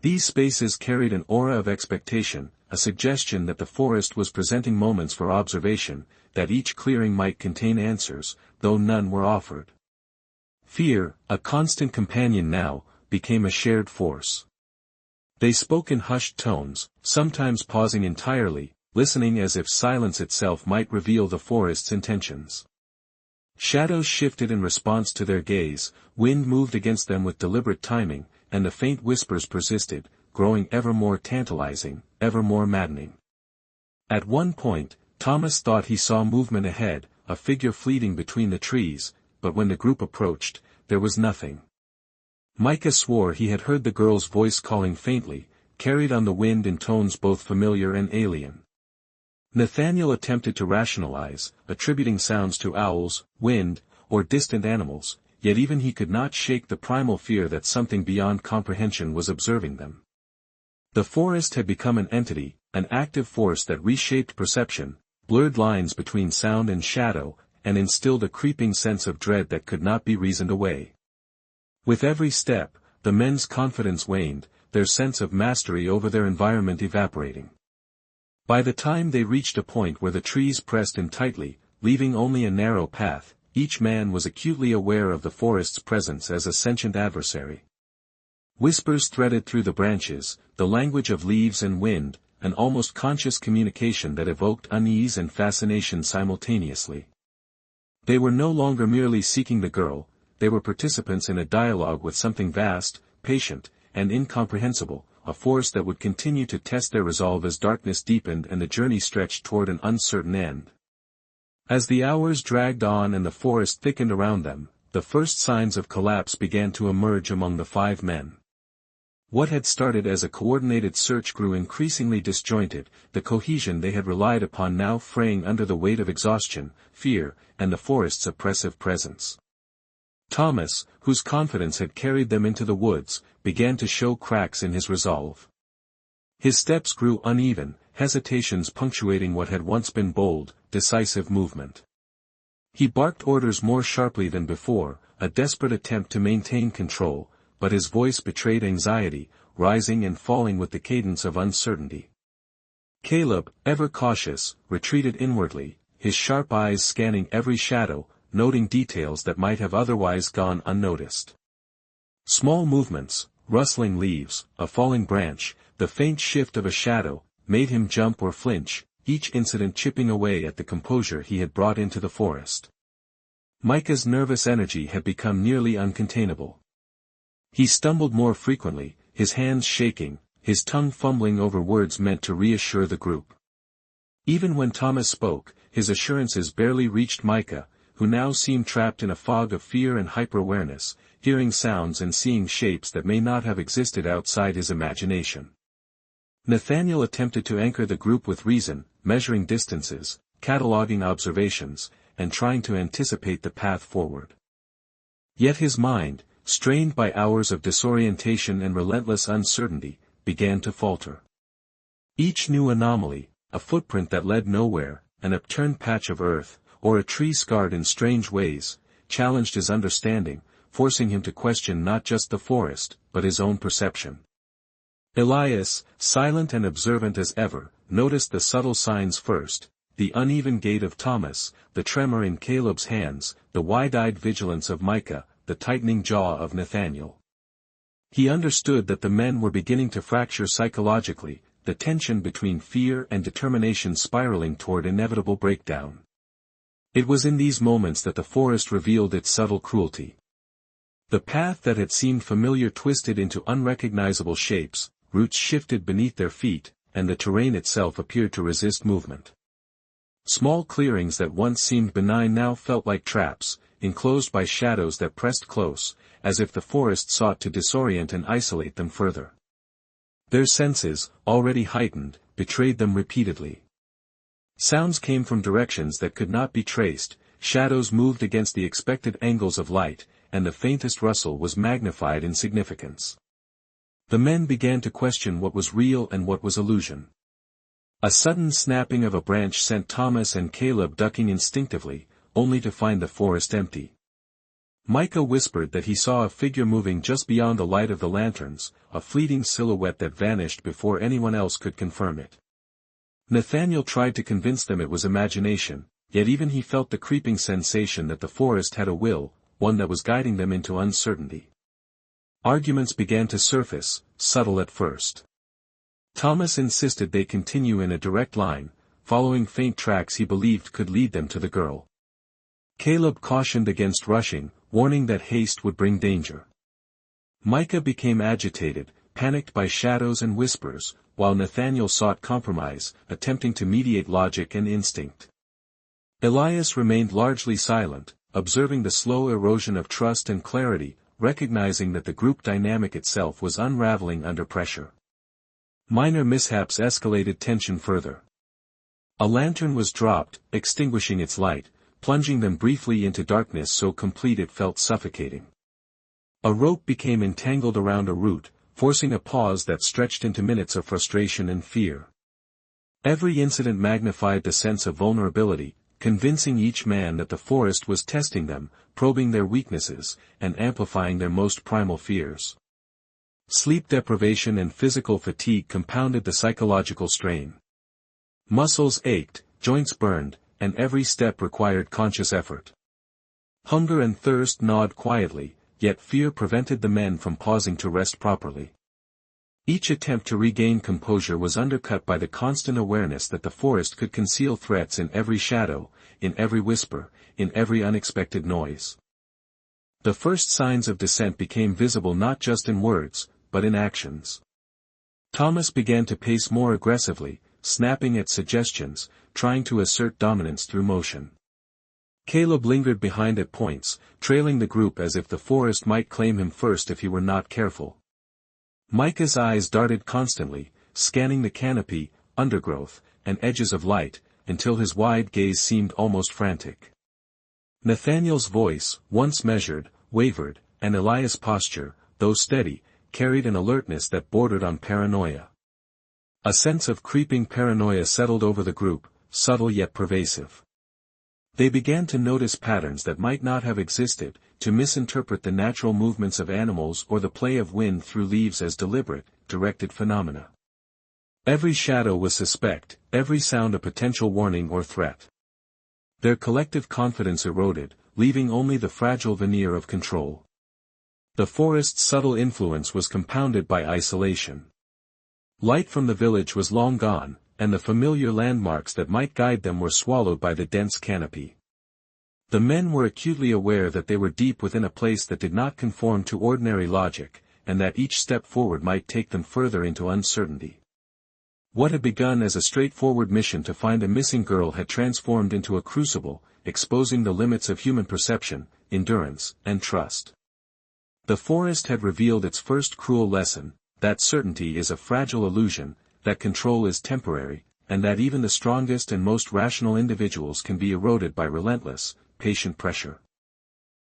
These spaces carried an aura of expectation, a suggestion that the forest was presenting moments for observation, that each clearing might contain answers, though none were offered. Fear, a constant companion now, became a shared force. They spoke in hushed tones, sometimes pausing entirely, listening as if silence itself might reveal the forest's intentions. Shadows shifted in response to their gaze, wind moved against them with deliberate timing, and the faint whispers persisted, growing ever more tantalizing, ever more maddening. At one point, Thomas thought he saw movement ahead, a figure fleeting between the trees, but when the group approached, there was nothing. Micah swore he had heard the girl's voice calling faintly, carried on the wind in tones both familiar and alien. Nathaniel attempted to rationalize, attributing sounds to owls, wind, or distant animals, yet even he could not shake the primal fear that something beyond comprehension was observing them. The forest had become an entity, an active force that reshaped perception, blurred lines between sound and shadow, and instilled a creeping sense of dread that could not be reasoned away. With every step, the men's confidence waned, their sense of mastery over their environment evaporating. By the time they reached a point where the trees pressed in tightly, leaving only a narrow path, each man was acutely aware of the forest's presence as a sentient adversary. Whispers threaded through the branches, the language of leaves and wind, an almost conscious communication that evoked unease and fascination simultaneously. They were no longer merely seeking the girl, they were participants in a dialogue with something vast, patient, and incomprehensible, a force that would continue to test their resolve as darkness deepened and the journey stretched toward an uncertain end. As the hours dragged on and the forest thickened around them, the first signs of collapse began to emerge among the 5 men. What had started as a coordinated search grew increasingly disjointed, the cohesion they had relied upon now fraying under the weight of exhaustion, fear, and the forest's oppressive presence. Thomas, whose confidence had carried them into the woods, began to show cracks in his resolve. His steps grew uneven, hesitations punctuating what had once been bold, decisive movement. He barked orders more sharply than before, a desperate attempt to maintain control, but his voice betrayed anxiety, rising and falling with the cadence of uncertainty. Caleb, ever cautious, retreated inwardly, his sharp eyes scanning every shadow, noting details that might have otherwise gone unnoticed. Small movements, rustling leaves, a falling branch, the faint shift of a shadow, made him jump or flinch, each incident chipping away at the composure he had brought into the forest. Micah's nervous energy had become nearly uncontainable. He stumbled more frequently, his hands shaking, his tongue fumbling over words meant to reassure the group. Even when Thomas spoke, his assurances barely reached Micah, who now seemed trapped in a fog of fear and hyper-awareness, hearing sounds and seeing shapes that may not have existed outside his imagination. Nathaniel attempted to anchor the group with reason, measuring distances, cataloging observations, and trying to anticipate the path forward. Yet his mind, strained by hours of disorientation and relentless uncertainty, began to falter. Each new anomaly, a footprint that led nowhere, an upturned patch of earth, or a tree scarred in strange ways, challenged his understanding, forcing him to question not just the forest, but his own perception. Elias, silent and observant as ever, noticed the subtle signs first: the uneven gait of Thomas, the tremor in Caleb's hands, the wide-eyed vigilance of Micah, the tightening jaw of Nathaniel. He understood that the men were beginning to fracture psychologically, the tension between fear and determination spiraling toward inevitable breakdown. It was in these moments that the forest revealed its subtle cruelty. The path that had seemed familiar twisted into unrecognizable shapes, roots shifted beneath their feet, and the terrain itself appeared to resist movement. Small clearings that once seemed benign now felt like traps, enclosed by shadows that pressed close, as if the forest sought to disorient and isolate them further. Their senses, already heightened, betrayed them repeatedly. Sounds came from directions that could not be traced, shadows moved against the expected angles of light, and the faintest rustle was magnified in significance. The men began to question what was real and what was illusion. A sudden snapping of a branch sent Thomas and Caleb ducking instinctively, only to find the forest empty. Micah whispered that he saw a figure moving just beyond the light of the lanterns, a fleeting silhouette that vanished before anyone else could confirm it. Nathaniel tried to convince them it was imagination, yet even he felt the creeping sensation that the forest had a will, one that was guiding them into uncertainty. Arguments began to surface, subtle at first. Thomas insisted they continue in a direct line, following faint tracks he believed could lead them to the girl. Caleb cautioned against rushing, warning that haste would bring danger. Micah became agitated, panicked by shadows and whispers, while Nathaniel sought compromise, attempting to mediate logic and instinct. Elias remained largely silent, observing the slow erosion of trust and clarity, recognizing that the group dynamic itself was unraveling under pressure. Minor mishaps escalated tension further. A lantern was dropped, extinguishing its light, plunging them briefly into darkness so complete it felt suffocating. A rope became entangled around a root, forcing a pause that stretched into minutes of frustration and fear. Every incident magnified the sense of vulnerability, convincing each man that the forest was testing them, probing their weaknesses, and amplifying their most primal fears. Sleep deprivation and physical fatigue compounded the psychological strain. Muscles ached, joints burned, and every step required conscious effort. Hunger and thirst gnawed quietly, yet fear prevented the men from pausing to rest properly. Each attempt to regain composure was undercut by the constant awareness that the forest could conceal threats in every shadow, in every whisper, in every unexpected noise. The first signs of descent became visible not just in words, but in actions. Thomas began to pace more aggressively, snapping at suggestions, trying to assert dominance through motion. Caleb lingered behind at points, trailing the group as if the forest might claim him first if he were not careful. Micah's eyes darted constantly, scanning the canopy, undergrowth, and edges of light, until his wide gaze seemed almost frantic. Nathaniel's voice, once measured, wavered, and Elias' posture, though steady, carried an alertness that bordered on paranoia. A sense of creeping paranoia settled over the group, subtle yet pervasive. They began to notice patterns that might not have existed, to misinterpret the natural movements of animals or the play of wind through leaves as deliberate, directed phenomena. Every shadow was suspect, every sound a potential warning or threat. Their collective confidence eroded, leaving only the fragile veneer of control. The forest's subtle influence was compounded by isolation. Light from the village was long gone, and the familiar landmarks that might guide them were swallowed by the dense canopy. The men were acutely aware that they were deep within a place that did not conform to ordinary logic, and that each step forward might take them further into uncertainty. What had begun as a straightforward mission to find a missing girl had transformed into a crucible, exposing the limits of human perception, endurance, and trust. The forest had revealed its first cruel lesson, that certainty is a fragile illusion, that control is temporary, and that even the strongest and most rational individuals can be eroded by relentless, patient pressure.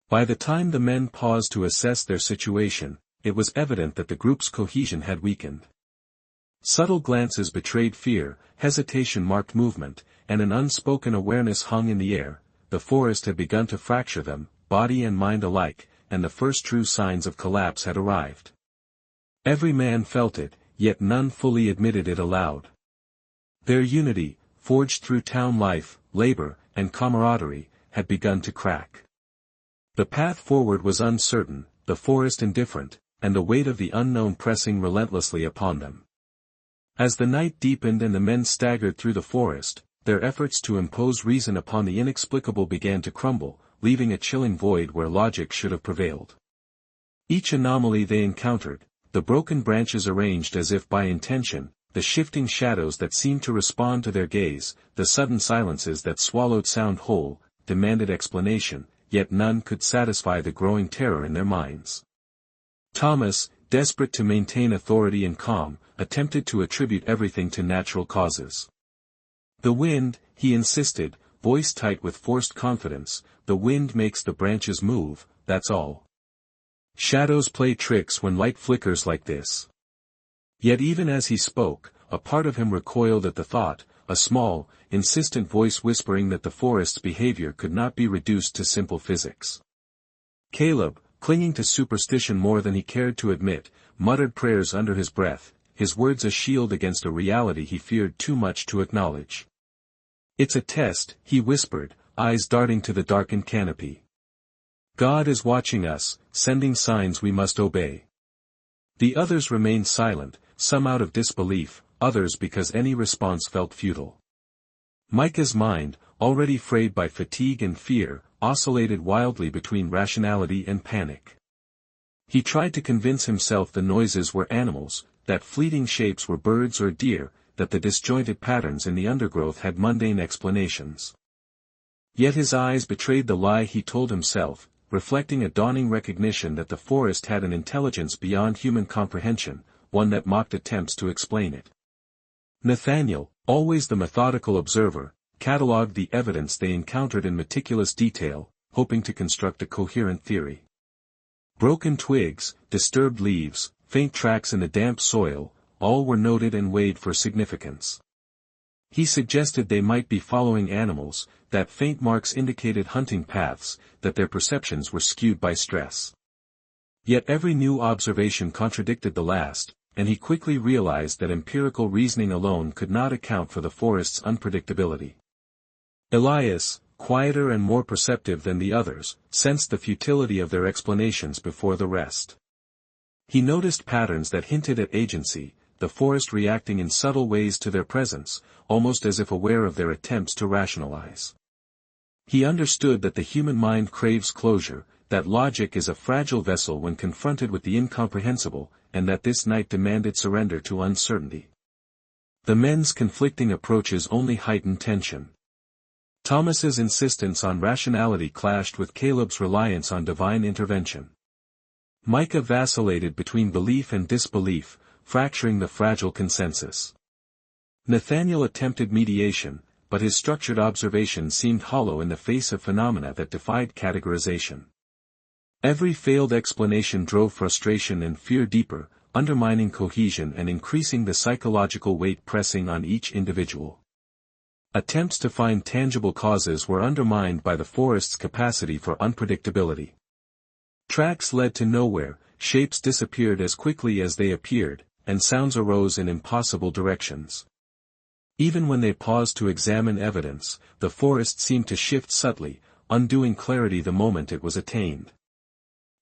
By the time the men paused to assess their situation, it was evident that the group's cohesion had weakened. Subtle glances betrayed fear, hesitation marked movement, and an unspoken awareness hung in the air. The forest had begun to fracture them, body and mind alike, and the first true signs of collapse had arrived. Every man felt it, yet none fully admitted it aloud. Their unity, forged through town life, labor, and camaraderie, had begun to crack. The path forward was uncertain, the forest indifferent, and the weight of the unknown pressing relentlessly upon them. As the night deepened and the men staggered through the forest, their efforts to impose reason upon the inexplicable began to crumble, leaving a chilling void where logic should have prevailed. Each anomaly they encountered, the broken branches arranged as if by intention, the shifting shadows that seemed to respond to their gaze, the sudden silences that swallowed sound whole, demanded explanation, yet none could satisfy the growing terror in their minds. Thomas, desperate to maintain authority and calm, attempted to attribute everything to natural causes. The wind, he insisted, voice tight with forced confidence, the wind makes the branches move, that's all. Shadows play tricks when light flickers like this. Yet even as he spoke, a part of him recoiled at the thought, a small, insistent voice whispering that the forest's behavior could not be reduced to simple physics. Caleb, clinging to superstition more than he cared to admit, muttered prayers under his breath, his words a shield against a reality he feared too much to acknowledge. "It's a test," he whispered, eyes darting to the darkened canopy. "God is watching us, sending signs we must obey." The others remained silent, some out of disbelief, others because any response felt futile. Micah's mind, already frayed by fatigue and fear, oscillated wildly between rationality and panic. He tried to convince himself the noises were animals, that fleeting shapes were birds or deer, that the disjointed patterns in the undergrowth had mundane explanations. Yet his eyes betrayed the lie he told himself, reflecting a dawning recognition that the forest had an intelligence beyond human comprehension, one that mocked attempts to explain it. Nathaniel, always the methodical observer, catalogued the evidence they encountered in meticulous detail, hoping to construct a coherent theory. Broken twigs, disturbed leaves, faint tracks in the damp soil, all were noted and weighed for significance. He suggested they might be following animals, that faint marks indicated hunting paths, that their perceptions were skewed by stress. Yet every new observation contradicted the last, and he quickly realized that empirical reasoning alone could not account for the forest's unpredictability. Elias, quieter and more perceptive than the others, sensed the futility of their explanations before the rest. He noticed patterns that hinted at agency, the forest reacting in subtle ways to their presence, almost as if aware of their attempts to rationalize. He understood that the human mind craves closure, that logic is a fragile vessel when confronted with the incomprehensible, and that this night demanded surrender to uncertainty. The men's conflicting approaches only heightened tension. Thomas's insistence on rationality clashed with Caleb's reliance on divine intervention. Micah vacillated between belief and disbelief, fracturing the fragile consensus. Nathaniel attempted mediation, but his structured observation seemed hollow in the face of phenomena that defied categorization. Every failed explanation drove frustration and fear deeper, undermining cohesion and increasing the psychological weight pressing on each individual. Attempts to find tangible causes were undermined by the forest's capacity for unpredictability. Tracks led to nowhere, shapes disappeared as quickly as they appeared, and sounds arose in impossible directions. Even when they paused to examine evidence, the forest seemed to shift subtly, undoing clarity the moment it was attained.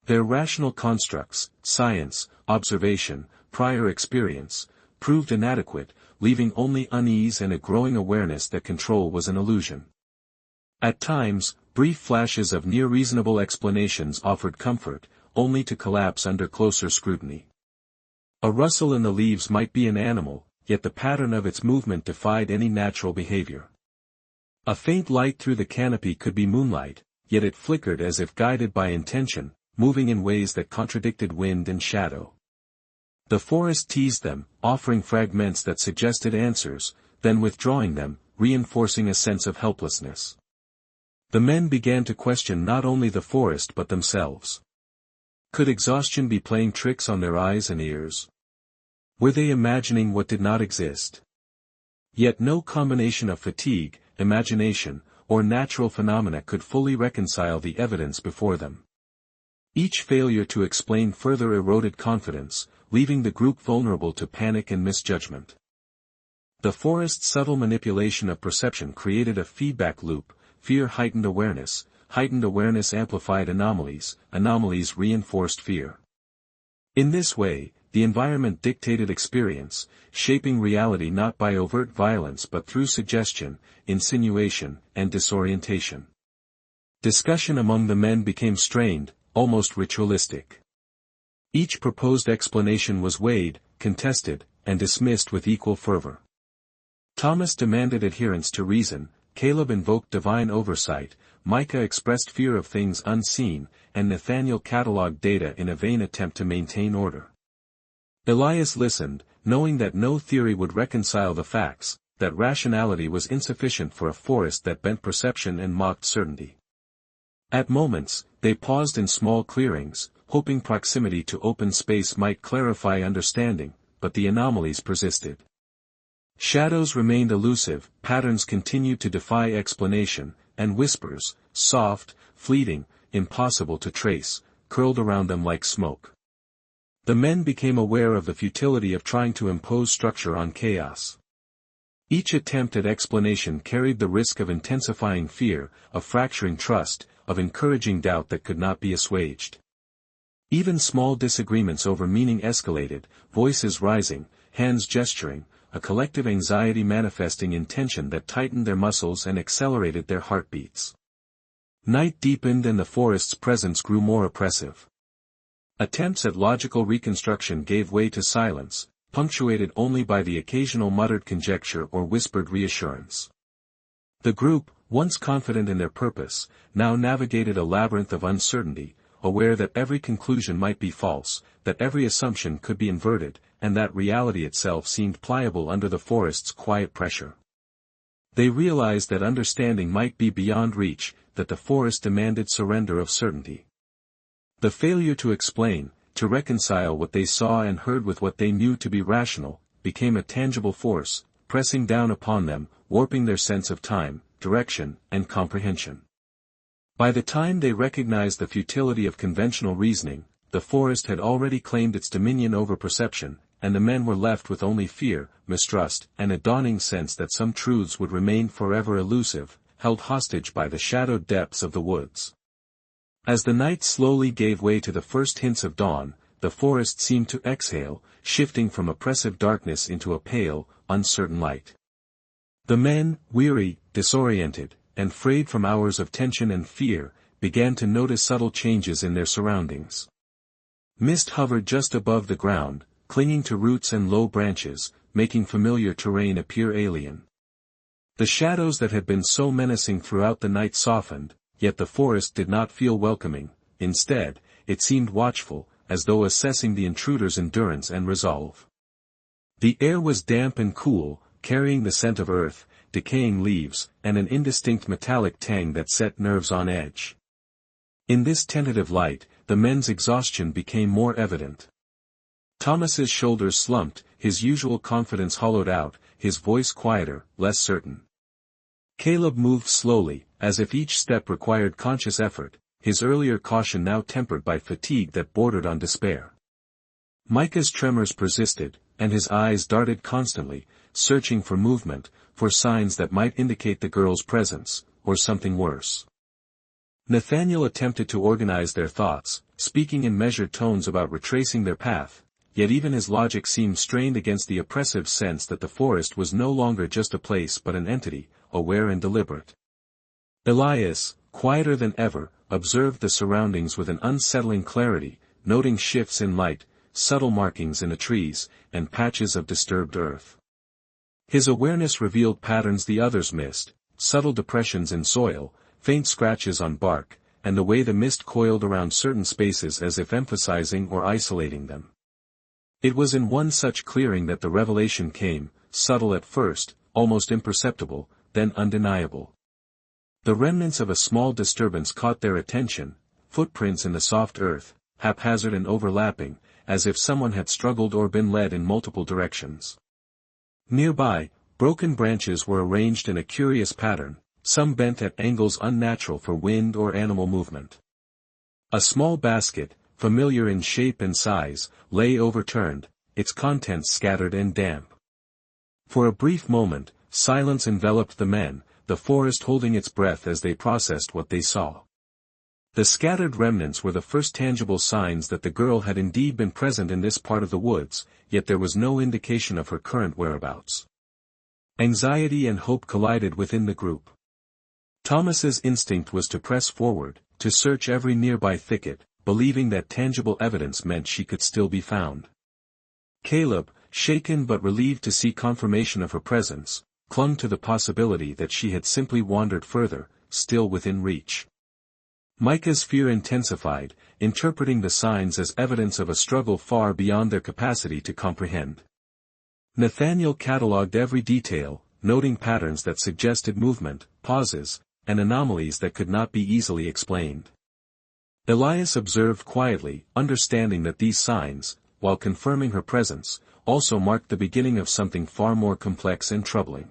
Their rational constructs, science, observation, prior experience, proved inadequate, leaving only unease and a growing awareness that control was an illusion. At times, brief flashes of near-reasonable explanations offered comfort, only to collapse under closer scrutiny. A rustle in the leaves might be an animal, yet the pattern of its movement defied any natural behavior. A faint light through the canopy could be moonlight, yet it flickered as if guided by intention, moving in ways that contradicted wind and shadow. The forest teased them, offering fragments that suggested answers, then withdrawing them, reinforcing a sense of helplessness. The men began to question not only the forest but themselves. Could exhaustion be playing tricks on their eyes and ears? Were they imagining what did not exist? Yet no combination of fatigue, imagination, or natural phenomena could fully reconcile the evidence before them. Each failure to explain further eroded confidence, leaving the group vulnerable to panic and misjudgment. The forest's subtle manipulation of perception created a feedback loop: fear heightened awareness amplified anomalies, anomalies reinforced fear. In this way, the environment dictated experience, shaping reality not by overt violence but through suggestion, insinuation, and disorientation. Discussion among the men became strained, almost ritualistic. Each proposed explanation was weighed, contested, and dismissed with equal fervor. Thomas demanded adherence to reason, Caleb invoked divine oversight, Micah expressed fear of things unseen, and Nathaniel catalogued data in a vain attempt to maintain order. Elias listened, knowing that no theory would reconcile the facts, that rationality was insufficient for a forest that bent perception and mocked certainty. At moments, they paused in small clearings, hoping proximity to open space might clarify understanding, but the anomalies persisted. Shadows remained elusive, patterns continued to defy explanation, and whispers, soft, fleeting, impossible to trace, curled around them like smoke. The men became aware of the futility of trying to impose structure on chaos. Each attempt at explanation carried the risk of intensifying fear, of fracturing trust, of encouraging doubt that could not be assuaged. Even small disagreements over meaning escalated, voices rising, hands gesturing, a collective anxiety manifesting in tension that tightened their muscles and accelerated their heartbeats. Night deepened and the forest's presence grew more oppressive. Attempts at logical reconstruction gave way to silence, punctuated only by the occasional muttered conjecture or whispered reassurance. The group, once confident in their purpose, now navigated a labyrinth of uncertainty, aware that every conclusion might be false, that every assumption could be inverted, and that reality itself seemed pliable under the forest's quiet pressure. They realized that understanding might be beyond reach, that the forest demanded surrender of certainty. The failure to explain, to reconcile what they saw and heard with what they knew to be rational, became a tangible force, pressing down upon them, warping their sense of time, direction, and comprehension. By the time they recognized the futility of conventional reasoning, the forest had already claimed its dominion over perception, and the men were left with only fear, mistrust, and a dawning sense that some truths would remain forever elusive, held hostage by the shadowed depths of the woods. As the night slowly gave way to the first hints of dawn, the forest seemed to exhale, shifting from oppressive darkness into a pale, uncertain light. The men, weary, disoriented, and frayed from hours of tension and fear, began to notice subtle changes in their surroundings. Mist hovered just above the ground, clinging to roots and low branches, making familiar terrain appear alien. The shadows that had been so menacing throughout the night softened, yet the forest did not feel welcoming. Instead, it seemed watchful, as though assessing the intruder's endurance and resolve. The air was damp and cool, carrying the scent of earth, decaying leaves, and an indistinct metallic tang that set nerves on edge. In this tentative light, the men's exhaustion became more evident. Thomas's shoulders slumped, his usual confidence hollowed out, his voice quieter, less certain. Caleb moved slowly, as if each step required conscious effort, his earlier caution now tempered by fatigue that bordered on despair. Micah's tremors persisted, and his eyes darted constantly, searching for movement, for signs that might indicate the girl's presence, or something worse. Nathaniel attempted to organize their thoughts, speaking in measured tones about retracing their path, yet even his logic seemed strained against the oppressive sense that the forest was no longer just a place but an entity, aware and deliberate. Elias, quieter than ever, observed the surroundings with an unsettling clarity, noting shifts in light, subtle markings in the trees, and patches of disturbed earth. His awareness revealed patterns the others missed, subtle depressions in soil, faint scratches on bark, and the way the mist coiled around certain spaces as if emphasizing or isolating them. It was in one such clearing that the revelation came, subtle at first, almost imperceptible, then undeniable. The remnants of a small disturbance caught their attention, footprints in the soft earth, haphazard and overlapping, as if someone had struggled or been led in multiple directions. Nearby, broken branches were arranged in a curious pattern, some bent at angles unnatural for wind or animal movement. A small basket, familiar in shape and size, lay overturned, its contents scattered and damp. For a brief moment, silence enveloped the men, the forest holding its breath as they processed what they saw. The scattered remnants were the first tangible signs that the girl had indeed been present in this part of the woods, yet there was no indication of her current whereabouts. Anxiety and hope collided within the group. Thomas's instinct was to press forward, to search every nearby thicket, believing that tangible evidence meant she could still be found. Caleb, shaken but relieved to see confirmation of her presence, clung to the possibility that she had simply wandered further, still within reach. Micah's fear intensified, interpreting the signs as evidence of a struggle far beyond their capacity to comprehend. Nathaniel catalogued every detail, noting patterns that suggested movement, pauses, and anomalies that could not be easily explained. Elias observed quietly, understanding that these signs, while confirming her presence, also marked the beginning of something far more complex and troubling.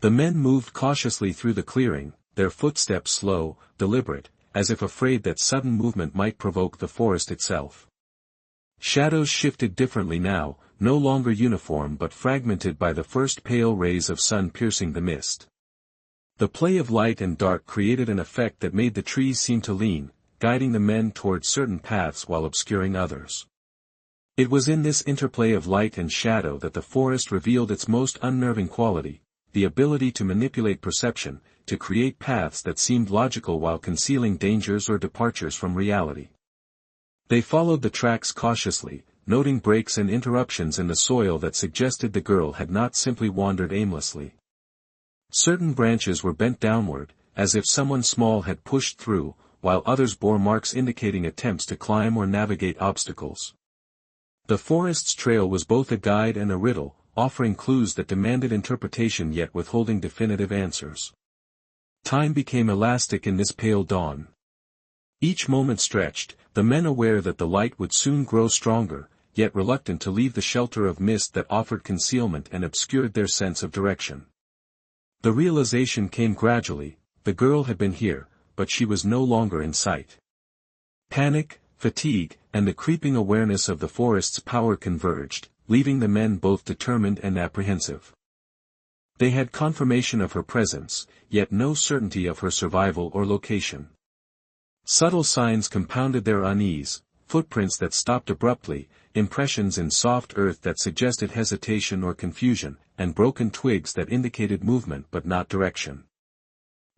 The men moved cautiously through the clearing, their footsteps slow, deliberate, as if afraid that sudden movement might provoke the forest itself. Shadows shifted differently now, no longer uniform but fragmented by the first pale rays of sun piercing the mist. The play of light and dark created an effect that made the trees seem to lean, guiding the men toward certain paths while obscuring others. It was in this interplay of light and shadow that the forest revealed its most unnerving quality, the ability to manipulate perception, to create paths that seemed logical while concealing dangers or departures from reality. They followed the tracks cautiously, noting breaks and interruptions in the soil that suggested the girl had not simply wandered aimlessly. Certain branches were bent downward, as if someone small had pushed through, while others bore marks indicating attempts to climb or navigate obstacles. The forest's trail was both a guide and a riddle, offering clues that demanded interpretation yet withholding definitive answers. Time became elastic in this pale dawn. Each moment stretched, the men aware that the light would soon grow stronger, yet reluctant to leave the shelter of mist that offered concealment and obscured their sense of direction. The realization came gradually, the girl had been here, but she was no longer in sight. Panic, fatigue, and the creeping awareness of the forest's power converged, leaving the men both determined and apprehensive. They had confirmation of her presence, yet no certainty of her survival or location. Subtle signs compounded their unease, footprints that stopped abruptly, impressions in soft earth that suggested hesitation or confusion, and broken twigs that indicated movement but not direction.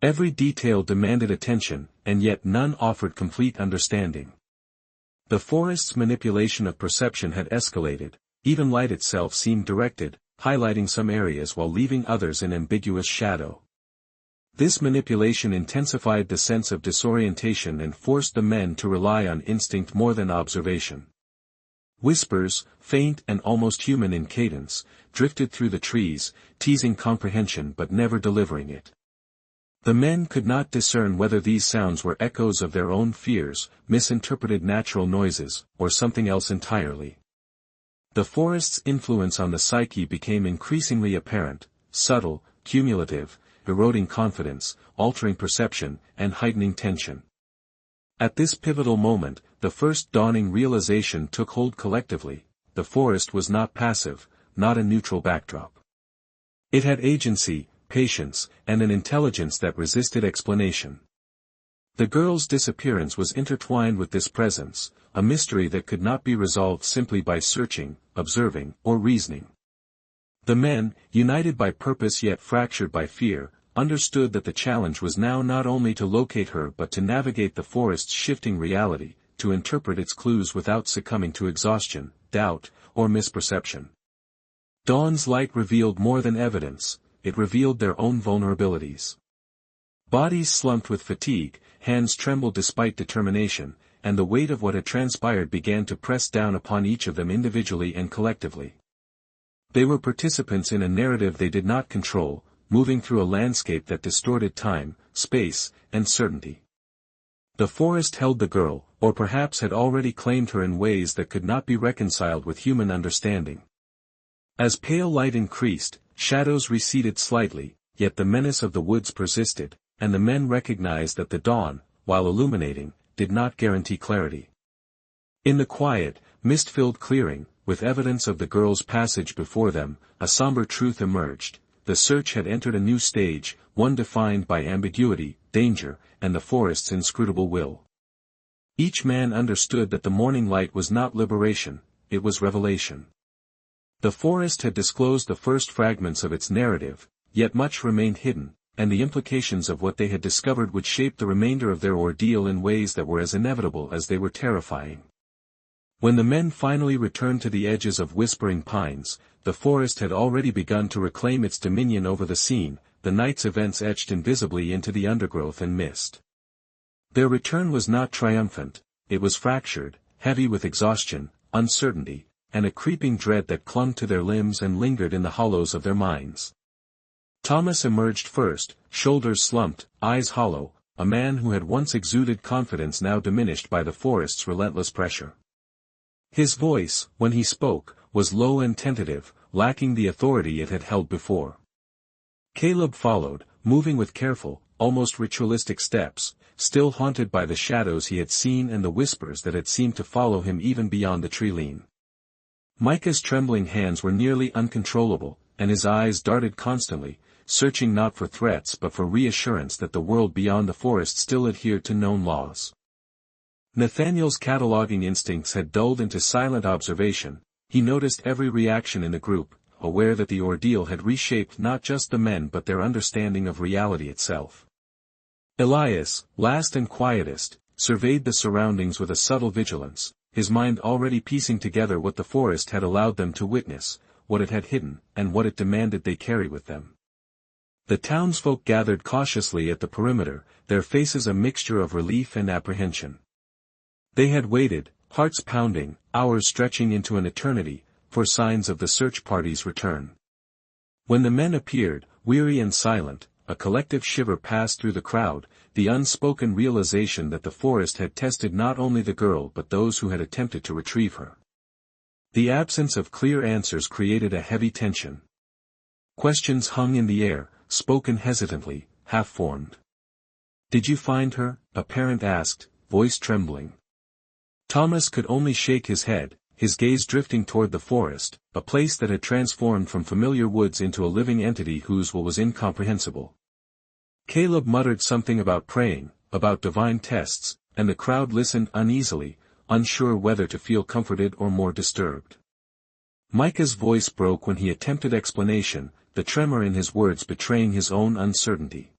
Every detail demanded attention, and yet none offered complete understanding. The forest's manipulation of perception had escalated, even light itself seemed directed, highlighting some areas while leaving others in ambiguous shadow. This manipulation intensified the sense of disorientation and forced the men to rely on instinct more than observation. Whispers, faint and almost human in cadence, drifted through the trees, teasing comprehension but never delivering it. The men could not discern whether these sounds were echoes of their own fears, misinterpreted natural noises, or something else entirely. The forest's influence on the psyche became increasingly apparent, subtle, cumulative, eroding confidence, altering perception, and heightening tension. At this pivotal moment, the first dawning realization took hold collectively: the forest was not passive, not a neutral backdrop. It had agency, patience, and an intelligence that resisted explanation. The girl's disappearance was intertwined with this presence, a mystery that could not be resolved simply by searching, observing, or reasoning. The men, united by purpose yet fractured by fear, understood that the challenge was now not only to locate her but to navigate the forest's shifting reality, to interpret its clues without succumbing to exhaustion, doubt, or misperception. Dawn's light revealed more than evidence, it revealed their own vulnerabilities. Bodies slumped with fatigue, hands trembled despite determination, and the weight of what had transpired began to press down upon each of them individually and collectively. They were participants in a narrative they did not control, moving through a landscape that distorted time, space, and certainty. The forest held the girl, or perhaps had already claimed her in ways that could not be reconciled with human understanding. As pale light increased, shadows receded slightly, yet the menace of the woods persisted, and the men recognized that the dawn, while illuminating, did not guarantee clarity. In the quiet, mist-filled clearing, with evidence of the girl's passage before them, a somber truth emerged. The search had entered a new stage, one defined by ambiguity, danger, and the forest's inscrutable will. Each man understood that the morning light was not liberation, it was revelation. The forest had disclosed the first fragments of its narrative, yet much remained hidden, and the implications of what they had discovered would shape the remainder of their ordeal in ways that were as inevitable as they were terrifying. When the men finally returned to the edges of Whispering Pines, the forest had already begun to reclaim its dominion over the scene, the night's events etched invisibly into the undergrowth and mist. Their return was not triumphant, it was fractured, heavy with exhaustion, uncertainty, and a creeping dread that clung to their limbs and lingered in the hollows of their minds. Thomas emerged first, shoulders slumped, eyes hollow, a man who had once exuded confidence now diminished by the forest's relentless pressure. His voice, when he spoke, was low and tentative, lacking the authority it had held before. Caleb followed, moving with careful, almost ritualistic steps, still haunted by the shadows he had seen and the whispers that had seemed to follow him even beyond the tree-lean. Micah's trembling hands were nearly uncontrollable, and his eyes darted constantly, searching not for threats but for reassurance that the world beyond the forest still adhered to known laws. Nathaniel's cataloging instincts had dulled into silent observation. He noticed every reaction in the group, aware that the ordeal had reshaped not just the men but their understanding of reality itself. Elias, last and quietest, surveyed the surroundings with a subtle vigilance, his mind already piecing together what the forest had allowed them to witness, what it had hidden, and what it demanded they carry with them. The townsfolk gathered cautiously at the perimeter, their faces a mixture of relief and apprehension. They had waited, hearts pounding, hours stretching into an eternity, for signs of the search party's return. When the men appeared, weary and silent, a collective shiver passed through the crowd, the unspoken realization that the forest had tested not only the girl but those who had attempted to retrieve her. The absence of clear answers created a heavy tension. Questions hung in the air, spoken hesitantly, half-formed. "Did you find her?" a parent asked, voice trembling. Thomas could only shake his head, his gaze drifting toward the forest, a place that had transformed from familiar woods into a living entity whose will was incomprehensible. Caleb muttered something about praying, about divine tests, and the crowd listened uneasily, unsure whether to feel comforted or more disturbed. Micah's voice broke when he attempted explanation, the tremor in his words betraying his own uncertainty.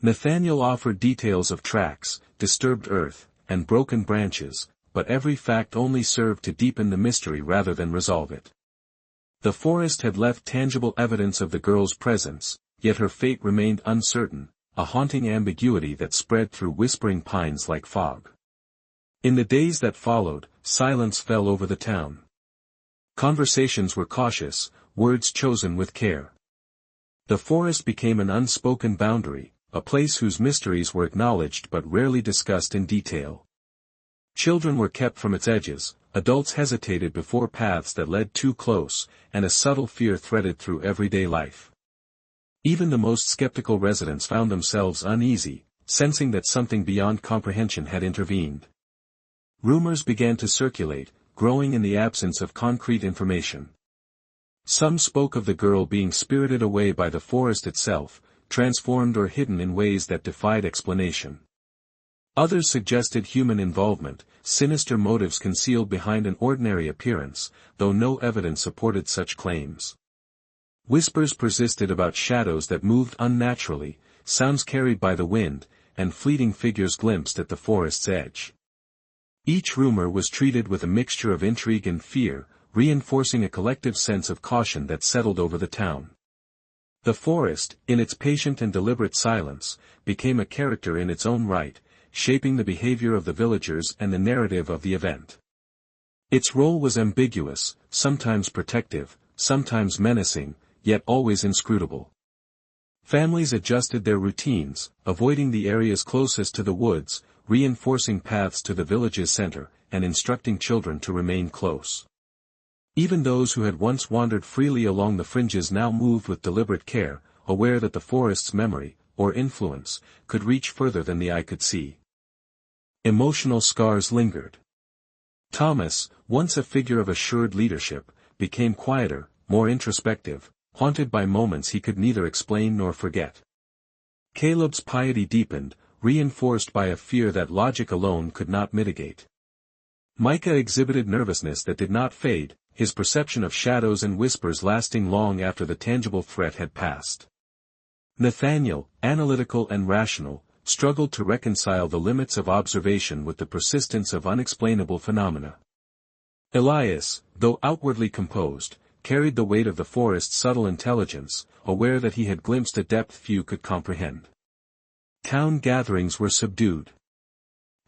Nathaniel offered details of tracks, disturbed earth, and broken branches, but every fact only served to deepen the mystery rather than resolve it. The forest had left tangible evidence of the girl's presence, yet her fate remained uncertain, a haunting ambiguity that spread through Whispering Pines like fog. In the days that followed, silence fell over the town. Conversations were cautious, words chosen with care. The forest became an unspoken boundary, a place whose mysteries were acknowledged but rarely discussed in detail. Children were kept from its edges, adults hesitated before paths that led too close, and a subtle fear threaded through everyday life. Even the most skeptical residents found themselves uneasy, sensing that something beyond comprehension had intervened. Rumors began to circulate, growing in the absence of concrete information. Some spoke of the girl being spirited away by the forest itself, transformed or hidden in ways that defied explanation. Others suggested human involvement, sinister motives concealed behind an ordinary appearance, though no evidence supported such claims. Whispers persisted about shadows that moved unnaturally, sounds carried by the wind, and fleeting figures glimpsed at the forest's edge. Each rumor was treated with a mixture of intrigue and fear, reinforcing a collective sense of caution that settled over the town. The forest, in its patient and deliberate silence, became a character in its own right, shaping the behavior of the villagers and the narrative of the event. Its role was ambiguous, sometimes protective, sometimes menacing, yet always inscrutable. Families adjusted their routines, avoiding the areas closest to the woods, reinforcing paths to the village's center, and instructing children to remain close. Even those who had once wandered freely along the fringes now moved with deliberate care, aware that the forest's memory, or influence, could reach further than the eye could see. Emotional scars lingered. Thomas, once a figure of assured leadership, became quieter, more introspective, haunted by moments he could neither explain nor forget. Caleb's piety deepened, reinforced by a fear that logic alone could not mitigate. Micah exhibited nervousness that did not fade, his perception of shadows and whispers lasting long after the tangible threat had passed. Nathaniel, analytical and rational, struggled to reconcile the limits of observation with the persistence of unexplainable phenomena. Elias, though outwardly composed, carried the weight of the forest's subtle intelligence, aware that he had glimpsed a depth few could comprehend. Town gatherings were subdued.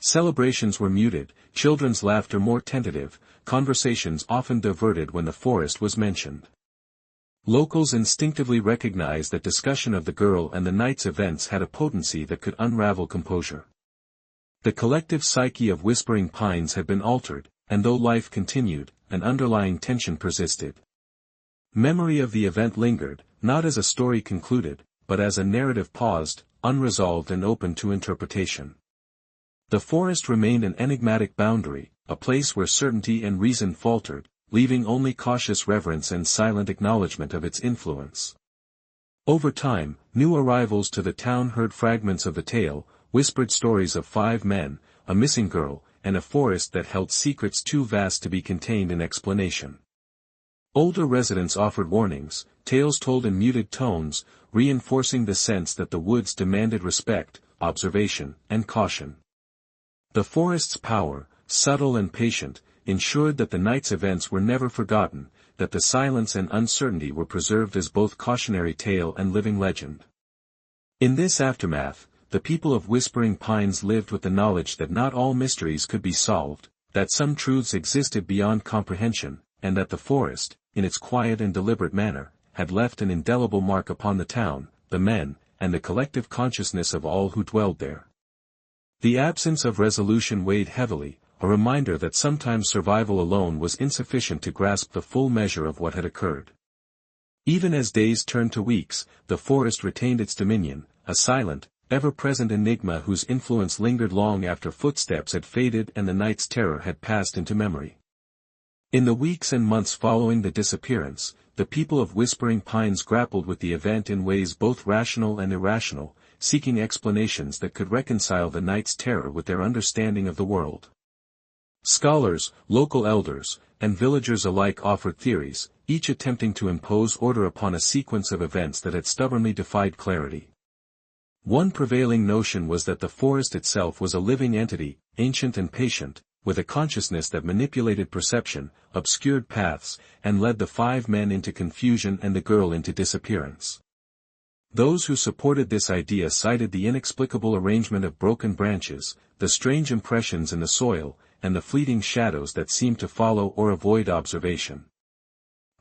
Celebrations were muted, children's laughter more tentative, conversations often diverted when the forest was mentioned. Locals instinctively recognized that discussion of the girl and the night's events had a potency that could unravel composure. The collective psyche of Whispering Pines had been altered, and though life continued, an underlying tension persisted. Memory of the event lingered, not as a story concluded, but as a narrative paused, unresolved and open to interpretation. The forest remained an enigmatic boundary, a place where certainty and reason faltered, leaving only cautious reverence and silent acknowledgement of its influence. Over time, new arrivals to the town heard fragments of the tale, whispered stories of 5 men, a missing girl, and a forest that held secrets too vast to be contained in explanation. Older residents offered warnings, tales told in muted tones, reinforcing the sense that the woods demanded respect, observation, and caution. The forest's power, subtle and patient, ensured that the night's events were never forgotten, that the silence and uncertainty were preserved as both cautionary tale and living legend. In this aftermath, the people of Whispering Pines lived with the knowledge that not all mysteries could be solved, that some truths existed beyond comprehension, and that the forest, in its quiet and deliberate manner, had left an indelible mark upon the town, the men, and the collective consciousness of all who dwelled there. The absence of resolution weighed heavily, a reminder that sometimes survival alone was insufficient to grasp the full measure of what had occurred. Even as days turned to weeks, the forest retained its dominion, a silent, ever-present enigma whose influence lingered long after footsteps had faded and the night's terror had passed into memory. In the weeks and months following the disappearance, the people of Whispering Pines grappled with the event in ways both rational and irrational, seeking explanations that could reconcile the night's terror with their understanding of the world. Scholars, local elders, and villagers alike offered theories, each attempting to impose order upon a sequence of events that had stubbornly defied clarity. One prevailing notion was that the forest itself was a living entity, ancient and patient, with a consciousness that manipulated perception, obscured paths, and led the 5 men into confusion and the girl into disappearance. Those who supported this idea cited the inexplicable arrangement of broken branches, the strange impressions in the soil, and the fleeting shadows that seemed to follow or avoid observation.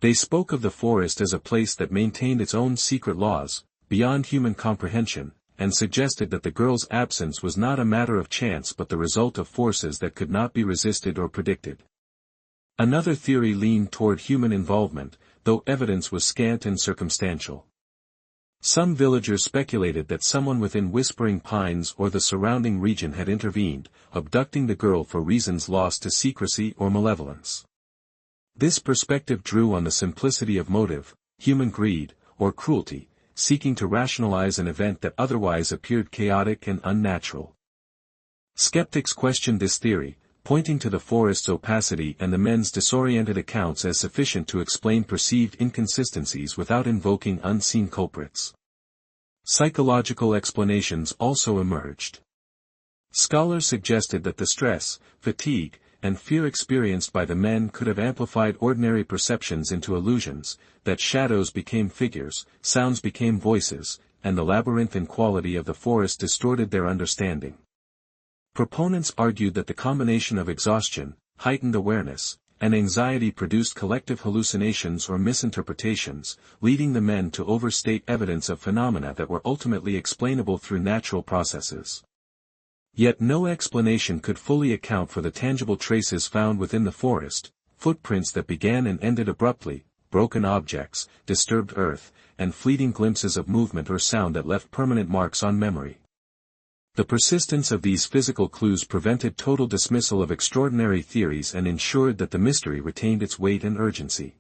They spoke of the forest as a place that maintained its own secret laws, beyond human comprehension, and suggested that the girl's absence was not a matter of chance but the result of forces that could not be resisted or predicted. Another theory leaned toward human involvement, though evidence was scant and circumstantial. Some villagers speculated that someone within Whispering Pines or the surrounding region had intervened, abducting the girl for reasons lost to secrecy or malevolence. This perspective drew on the simplicity of motive, human greed, or cruelty, seeking to rationalize an event that otherwise appeared chaotic and unnatural. Skeptics questioned this theory, pointing to the forest's opacity and the men's disoriented accounts as sufficient to explain perceived inconsistencies without invoking unseen culprits. Psychological explanations also emerged. Scholars suggested that the stress, fatigue, and fear experienced by the men could have amplified ordinary perceptions into illusions, that shadows became figures, sounds became voices, and the labyrinthine quality of the forest distorted their understanding. Proponents argued that the combination of exhaustion, heightened awareness, and anxiety produced collective hallucinations or misinterpretations, leading the men to overstate evidence of phenomena that were ultimately explainable through natural processes. Yet no explanation could fully account for the tangible traces found within the forest, footprints that began and ended abruptly, broken objects, disturbed earth, and fleeting glimpses of movement or sound that left permanent marks on memory. The persistence of these physical clues prevented total dismissal of extraordinary theories and ensured that the mystery retained its weight and urgency.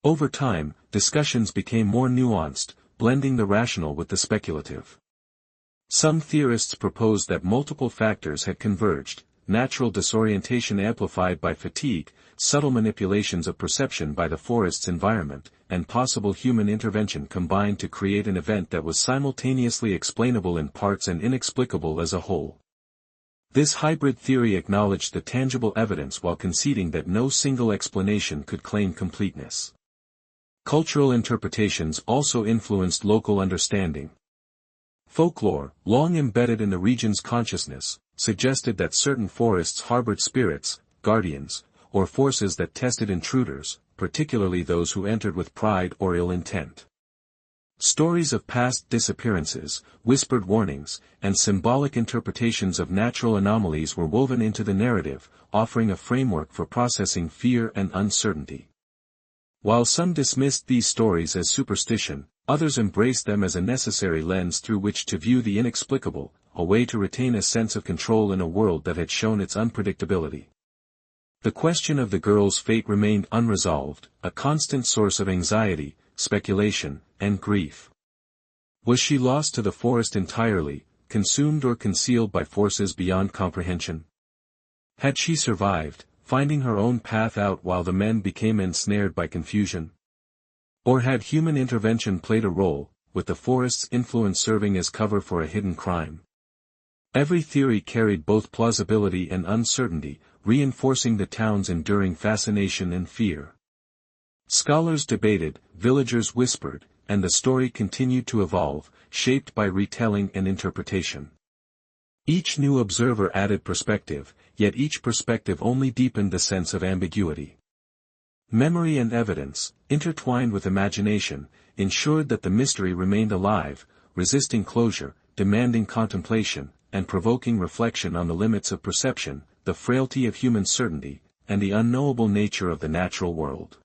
Over time, discussions became more nuanced, blending the rational with the speculative. Some theorists proposed that multiple factors had converged: natural disorientation amplified by fatigue, subtle manipulations of perception by the forest's environment, and possible human intervention combined to create an event that was simultaneously explainable in parts and inexplicable as a whole. This hybrid theory acknowledged the tangible evidence while conceding that no single explanation could claim completeness. Cultural interpretations also influenced local understanding. Folklore, long embedded in the region's consciousness, suggested that certain forests harbored spirits, guardians, or forces that tested intruders, particularly those who entered with pride or ill intent. Stories of past disappearances, whispered warnings, and symbolic interpretations of natural anomalies were woven into the narrative, offering a framework for processing fear and uncertainty. While some dismissed these stories as superstition, others embraced them as a necessary lens through which to view the inexplicable, a way to retain a sense of control in a world that had shown its unpredictability. The question of the girl's fate remained unresolved, a constant source of anxiety, speculation, and grief. Was she lost to the forest entirely, consumed or concealed by forces beyond comprehension? Had she survived, finding her own path out while the men became ensnared by confusion? Or had human intervention played a role, with the forest's influence serving as cover for a hidden crime? Every theory carried both plausibility and uncertainty, reinforcing the town's enduring fascination and fear. Scholars debated, villagers whispered, and the story continued to evolve, shaped by retelling and interpretation. Each new observer added perspective, yet each perspective only deepened the sense of ambiguity. Memory and evidence, intertwined with imagination, ensured that the mystery remained alive, resisting closure, demanding contemplation, and provoking reflection on the limits of perception, the frailty of human certainty, and the unknowable nature of the natural world.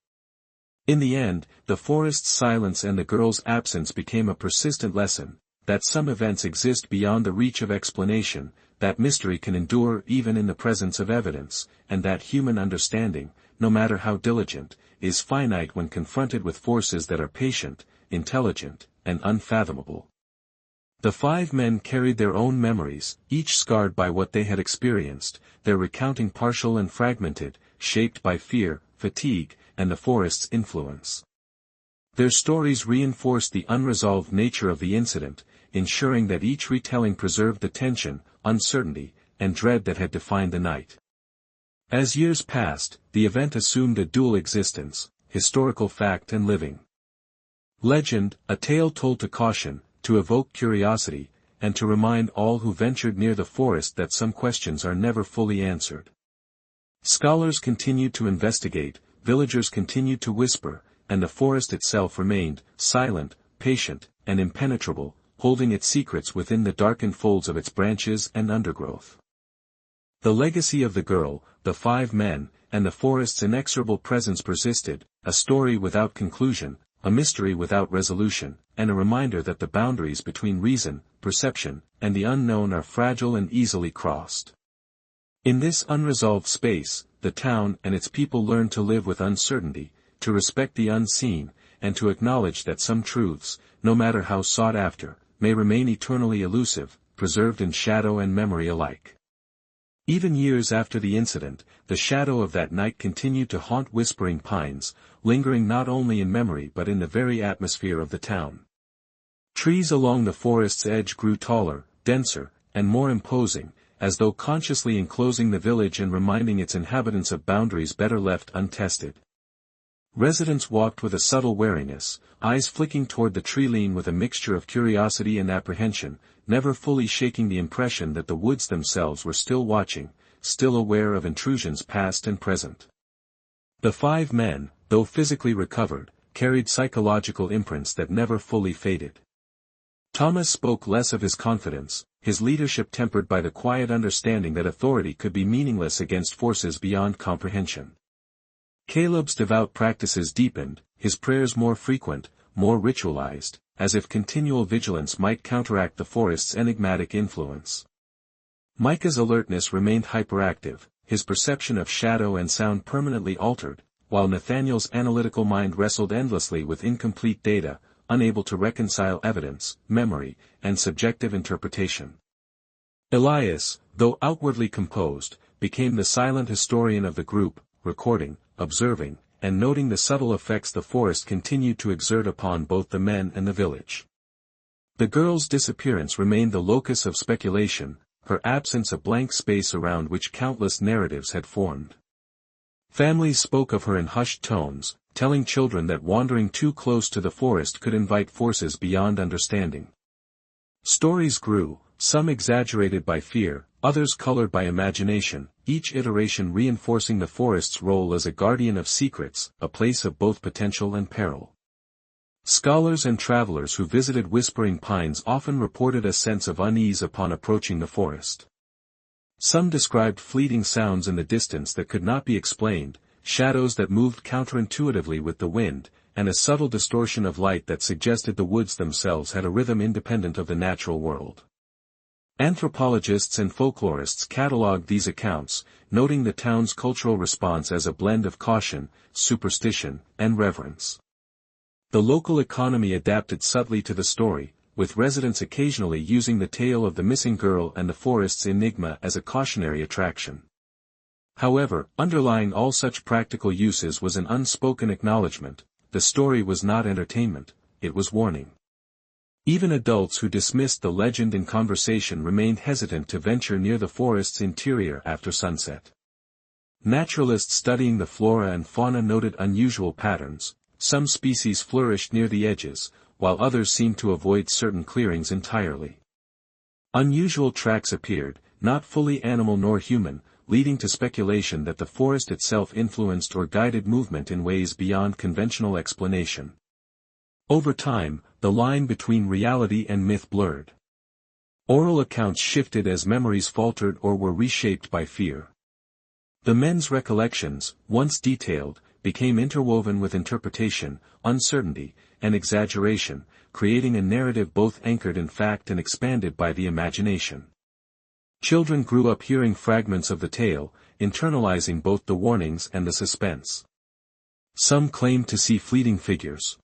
In the end, the forest's silence and the girl's absence became a persistent lesson, that some events exist beyond the reach of explanation, that mystery can endure even in the presence of evidence, and that human understanding, no matter how diligent, is finite when confronted with forces that are patient, intelligent, and unfathomable. The five men carried their own memories, each scarred by what they had experienced, their recounting partial and fragmented, shaped by fear, fatigue, and the forest's influence. Their stories reinforced the unresolved nature of the incident, ensuring that each retelling preserved the tension, uncertainty, and dread that had defined the night. As years passed, the event assumed a dual existence, historical fact and living legend, a tale told to caution, to evoke curiosity, and to remind all who ventured near the forest that some questions are never fully answered. Scholars continued to investigate, villagers continued to whisper, and the forest itself remained, silent, patient, and impenetrable, holding its secrets within the darkened folds of its branches and undergrowth. The legacy of the girl, the five men, and the forest's inexorable presence persisted, a story without conclusion, a mystery without resolution, and a reminder that the boundaries between reason, perception, and the unknown are fragile and easily crossed. In this unresolved space, the town and its people learned to live with uncertainty, to respect the unseen, and to acknowledge that some truths, no matter how sought after, may remain eternally elusive, preserved in shadow and memory alike. Even years after the incident, the shadow of that night continued to haunt Whispering Pines, lingering not only in memory but in the very atmosphere of the town. Trees along the forest's edge grew taller, denser, and more imposing, as though consciously enclosing the village and reminding its inhabitants of boundaries better left untested. Residents walked with a subtle wariness, eyes flicking toward the tree-line with a mixture of curiosity and apprehension, never fully shaking the impression that the woods themselves were still watching, still aware of intrusions past and present. The 5 men, though physically recovered, carried psychological imprints that never fully faded. Thomas spoke less of his confidence, his leadership tempered by the quiet understanding that authority could be meaningless against forces beyond comprehension. Caleb's devout practices deepened, his prayers more frequent, more ritualized, as if continual vigilance might counteract the forest's enigmatic influence. Micah's alertness remained hyperactive, his perception of shadow and sound permanently altered, while Nathaniel's analytical mind wrestled endlessly with incomplete data, unable to reconcile evidence, memory, and subjective interpretation. Elias, though outwardly composed, became the silent historian of the group, recording, observing, and noting the subtle effects the forest continued to exert upon both the men and the village. The girl's disappearance remained the locus of speculation, her absence a blank space around which countless narratives had formed. Families spoke of her in hushed tones, telling children that wandering too close to the forest could invite forces beyond understanding. Stories grew, some exaggerated by fear, others colored by imagination, each iteration reinforcing the forest's role as a guardian of secrets, a place of both potential and peril. Scholars and travelers who visited Whispering Pines often reported a sense of unease upon approaching the forest. Some described fleeting sounds in the distance that could not be explained, shadows that moved counterintuitively with the wind, and a subtle distortion of light that suggested the woods themselves had a rhythm independent of the natural world. Anthropologists and folklorists catalogued these accounts, noting the town's cultural response as a blend of caution, superstition, and reverence. The local economy adapted subtly to the story, with residents occasionally using the tale of the missing girl and the forest's enigma as a cautionary attraction. However, underlying all such practical uses was an unspoken acknowledgement: the story was not entertainment, it was warning. Even adults who dismissed the legend in conversation remained hesitant to venture near the forest's interior after sunset. Naturalists studying the flora and fauna noted unusual patterns. Some species flourished near the edges, while others seemed to avoid certain clearings entirely. Unusual tracks appeared, not fully animal nor human, leading to speculation that the forest itself influenced or guided movement in ways beyond conventional explanation. Over time, the line between reality and myth blurred. Oral accounts shifted as memories faltered or were reshaped by fear. The men's recollections, once detailed, became interwoven with interpretation, uncertainty, and exaggeration, creating a narrative both anchored in fact and expanded by the imagination. Children grew up hearing fragments of the tale, internalizing both the warnings and the suspense. Some claimed to see fleeting figures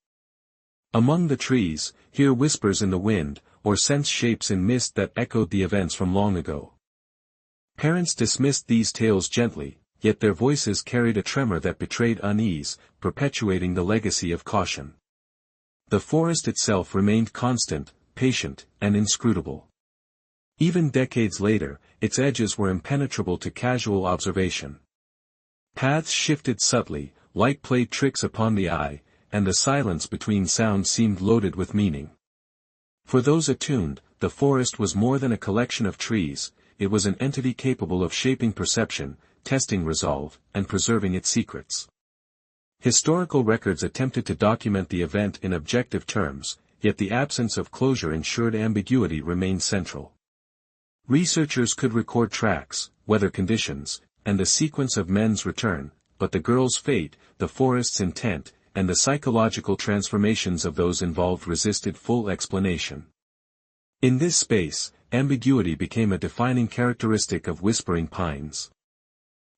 among the trees, hear whispers in the wind, or sense shapes in mist that echoed the events from long ago. Parents dismissed these tales gently, yet their voices carried a tremor that betrayed unease, perpetuating the legacy of caution. The forest itself remained constant, patient, and inscrutable. Even decades later, its edges were impenetrable to casual observation. Paths shifted subtly, light played tricks upon the eye, and the silence between sounds seemed loaded with meaning. For those attuned, the forest was more than a collection of trees, it was an entity capable of shaping perception, testing resolve, and preserving its secrets. Historical records attempted to document the event in objective terms, yet the absence of closure ensured ambiguity remained central. Researchers could record tracks, weather conditions, and the sequence of men's return, but the girl's fate, the forest's intent, and the psychological transformations of those involved resisted full explanation. In this space, ambiguity became a defining characteristic of Whispering Pines.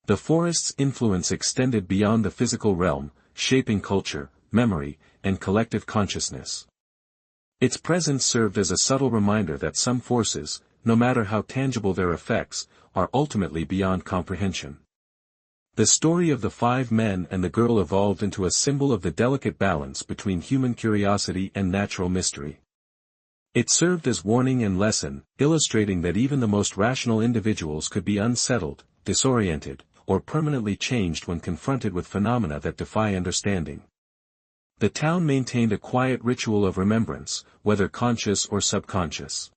The forest's influence extended beyond the physical realm, shaping culture, memory, and collective consciousness. Its presence served as a subtle reminder that some forces, no matter how tangible their effects, are ultimately beyond comprehension. The story of the 5 men and the girl evolved into a symbol of the delicate balance between human curiosity and natural mystery. It served as warning and lesson, illustrating that even the most rational individuals could be unsettled, disoriented, or permanently changed when confronted with phenomena that defy understanding. The town maintained a quiet ritual of remembrance, whether conscious or subconscious.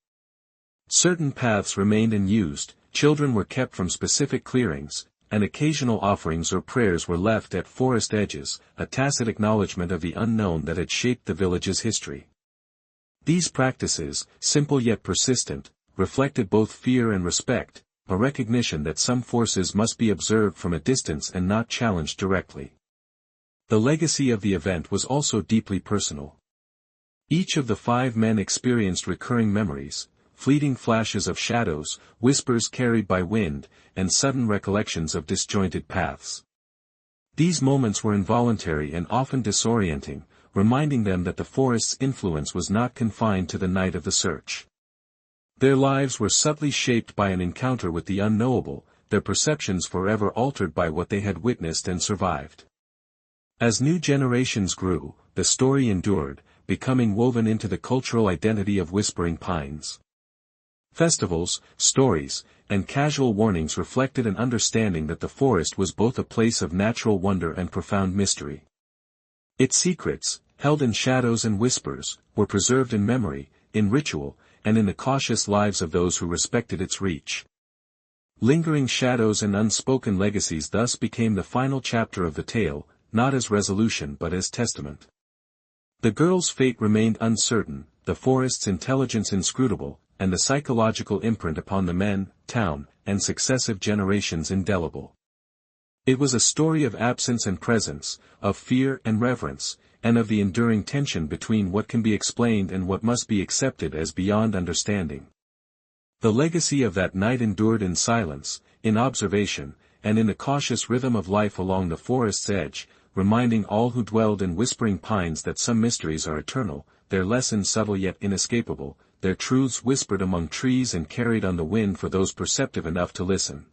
Certain paths remained unused, children were kept from specific clearings, and occasional offerings or prayers were left at forest edges, a tacit acknowledgement of the unknown that had shaped the village's history. These practices, simple yet persistent, reflected both fear and respect, a recognition that some forces must be observed from a distance and not challenged directly. The legacy of the event was also deeply personal. Each of the 5 men experienced recurring memories, fleeting flashes of shadows, whispers carried by wind, and sudden recollections of disjointed paths. These moments were involuntary and often disorienting, reminding them that the forest's influence was not confined to the night of the search. Their lives were subtly shaped by an encounter with the unknowable, their perceptions forever altered by what they had witnessed and survived. As new generations grew, the story endured, becoming woven into the cultural identity of Whispering Pines. Festivals, stories, and casual warnings reflected an understanding that the forest was both a place of natural wonder and profound mystery. Its secrets, held in shadows and whispers, were preserved in memory, in ritual, and in the cautious lives of those who respected its reach. Lingering shadows and unspoken legacies thus became the final chapter of the tale, not as resolution but as testament. The girl's fate remained uncertain, the forest's intelligence inscrutable, and the psychological imprint upon the men, town, and successive generations indelible. It was a story of absence and presence, of fear and reverence, and of the enduring tension between what can be explained and what must be accepted as beyond understanding. The legacy of that night endured in silence, in observation, and in the cautious rhythm of life along the forest's edge, reminding all who dwelled in Whispering Pines that some mysteries are eternal, their lessons subtle yet inescapable, their truths whispered among trees and carried on the wind for those perceptive enough to listen.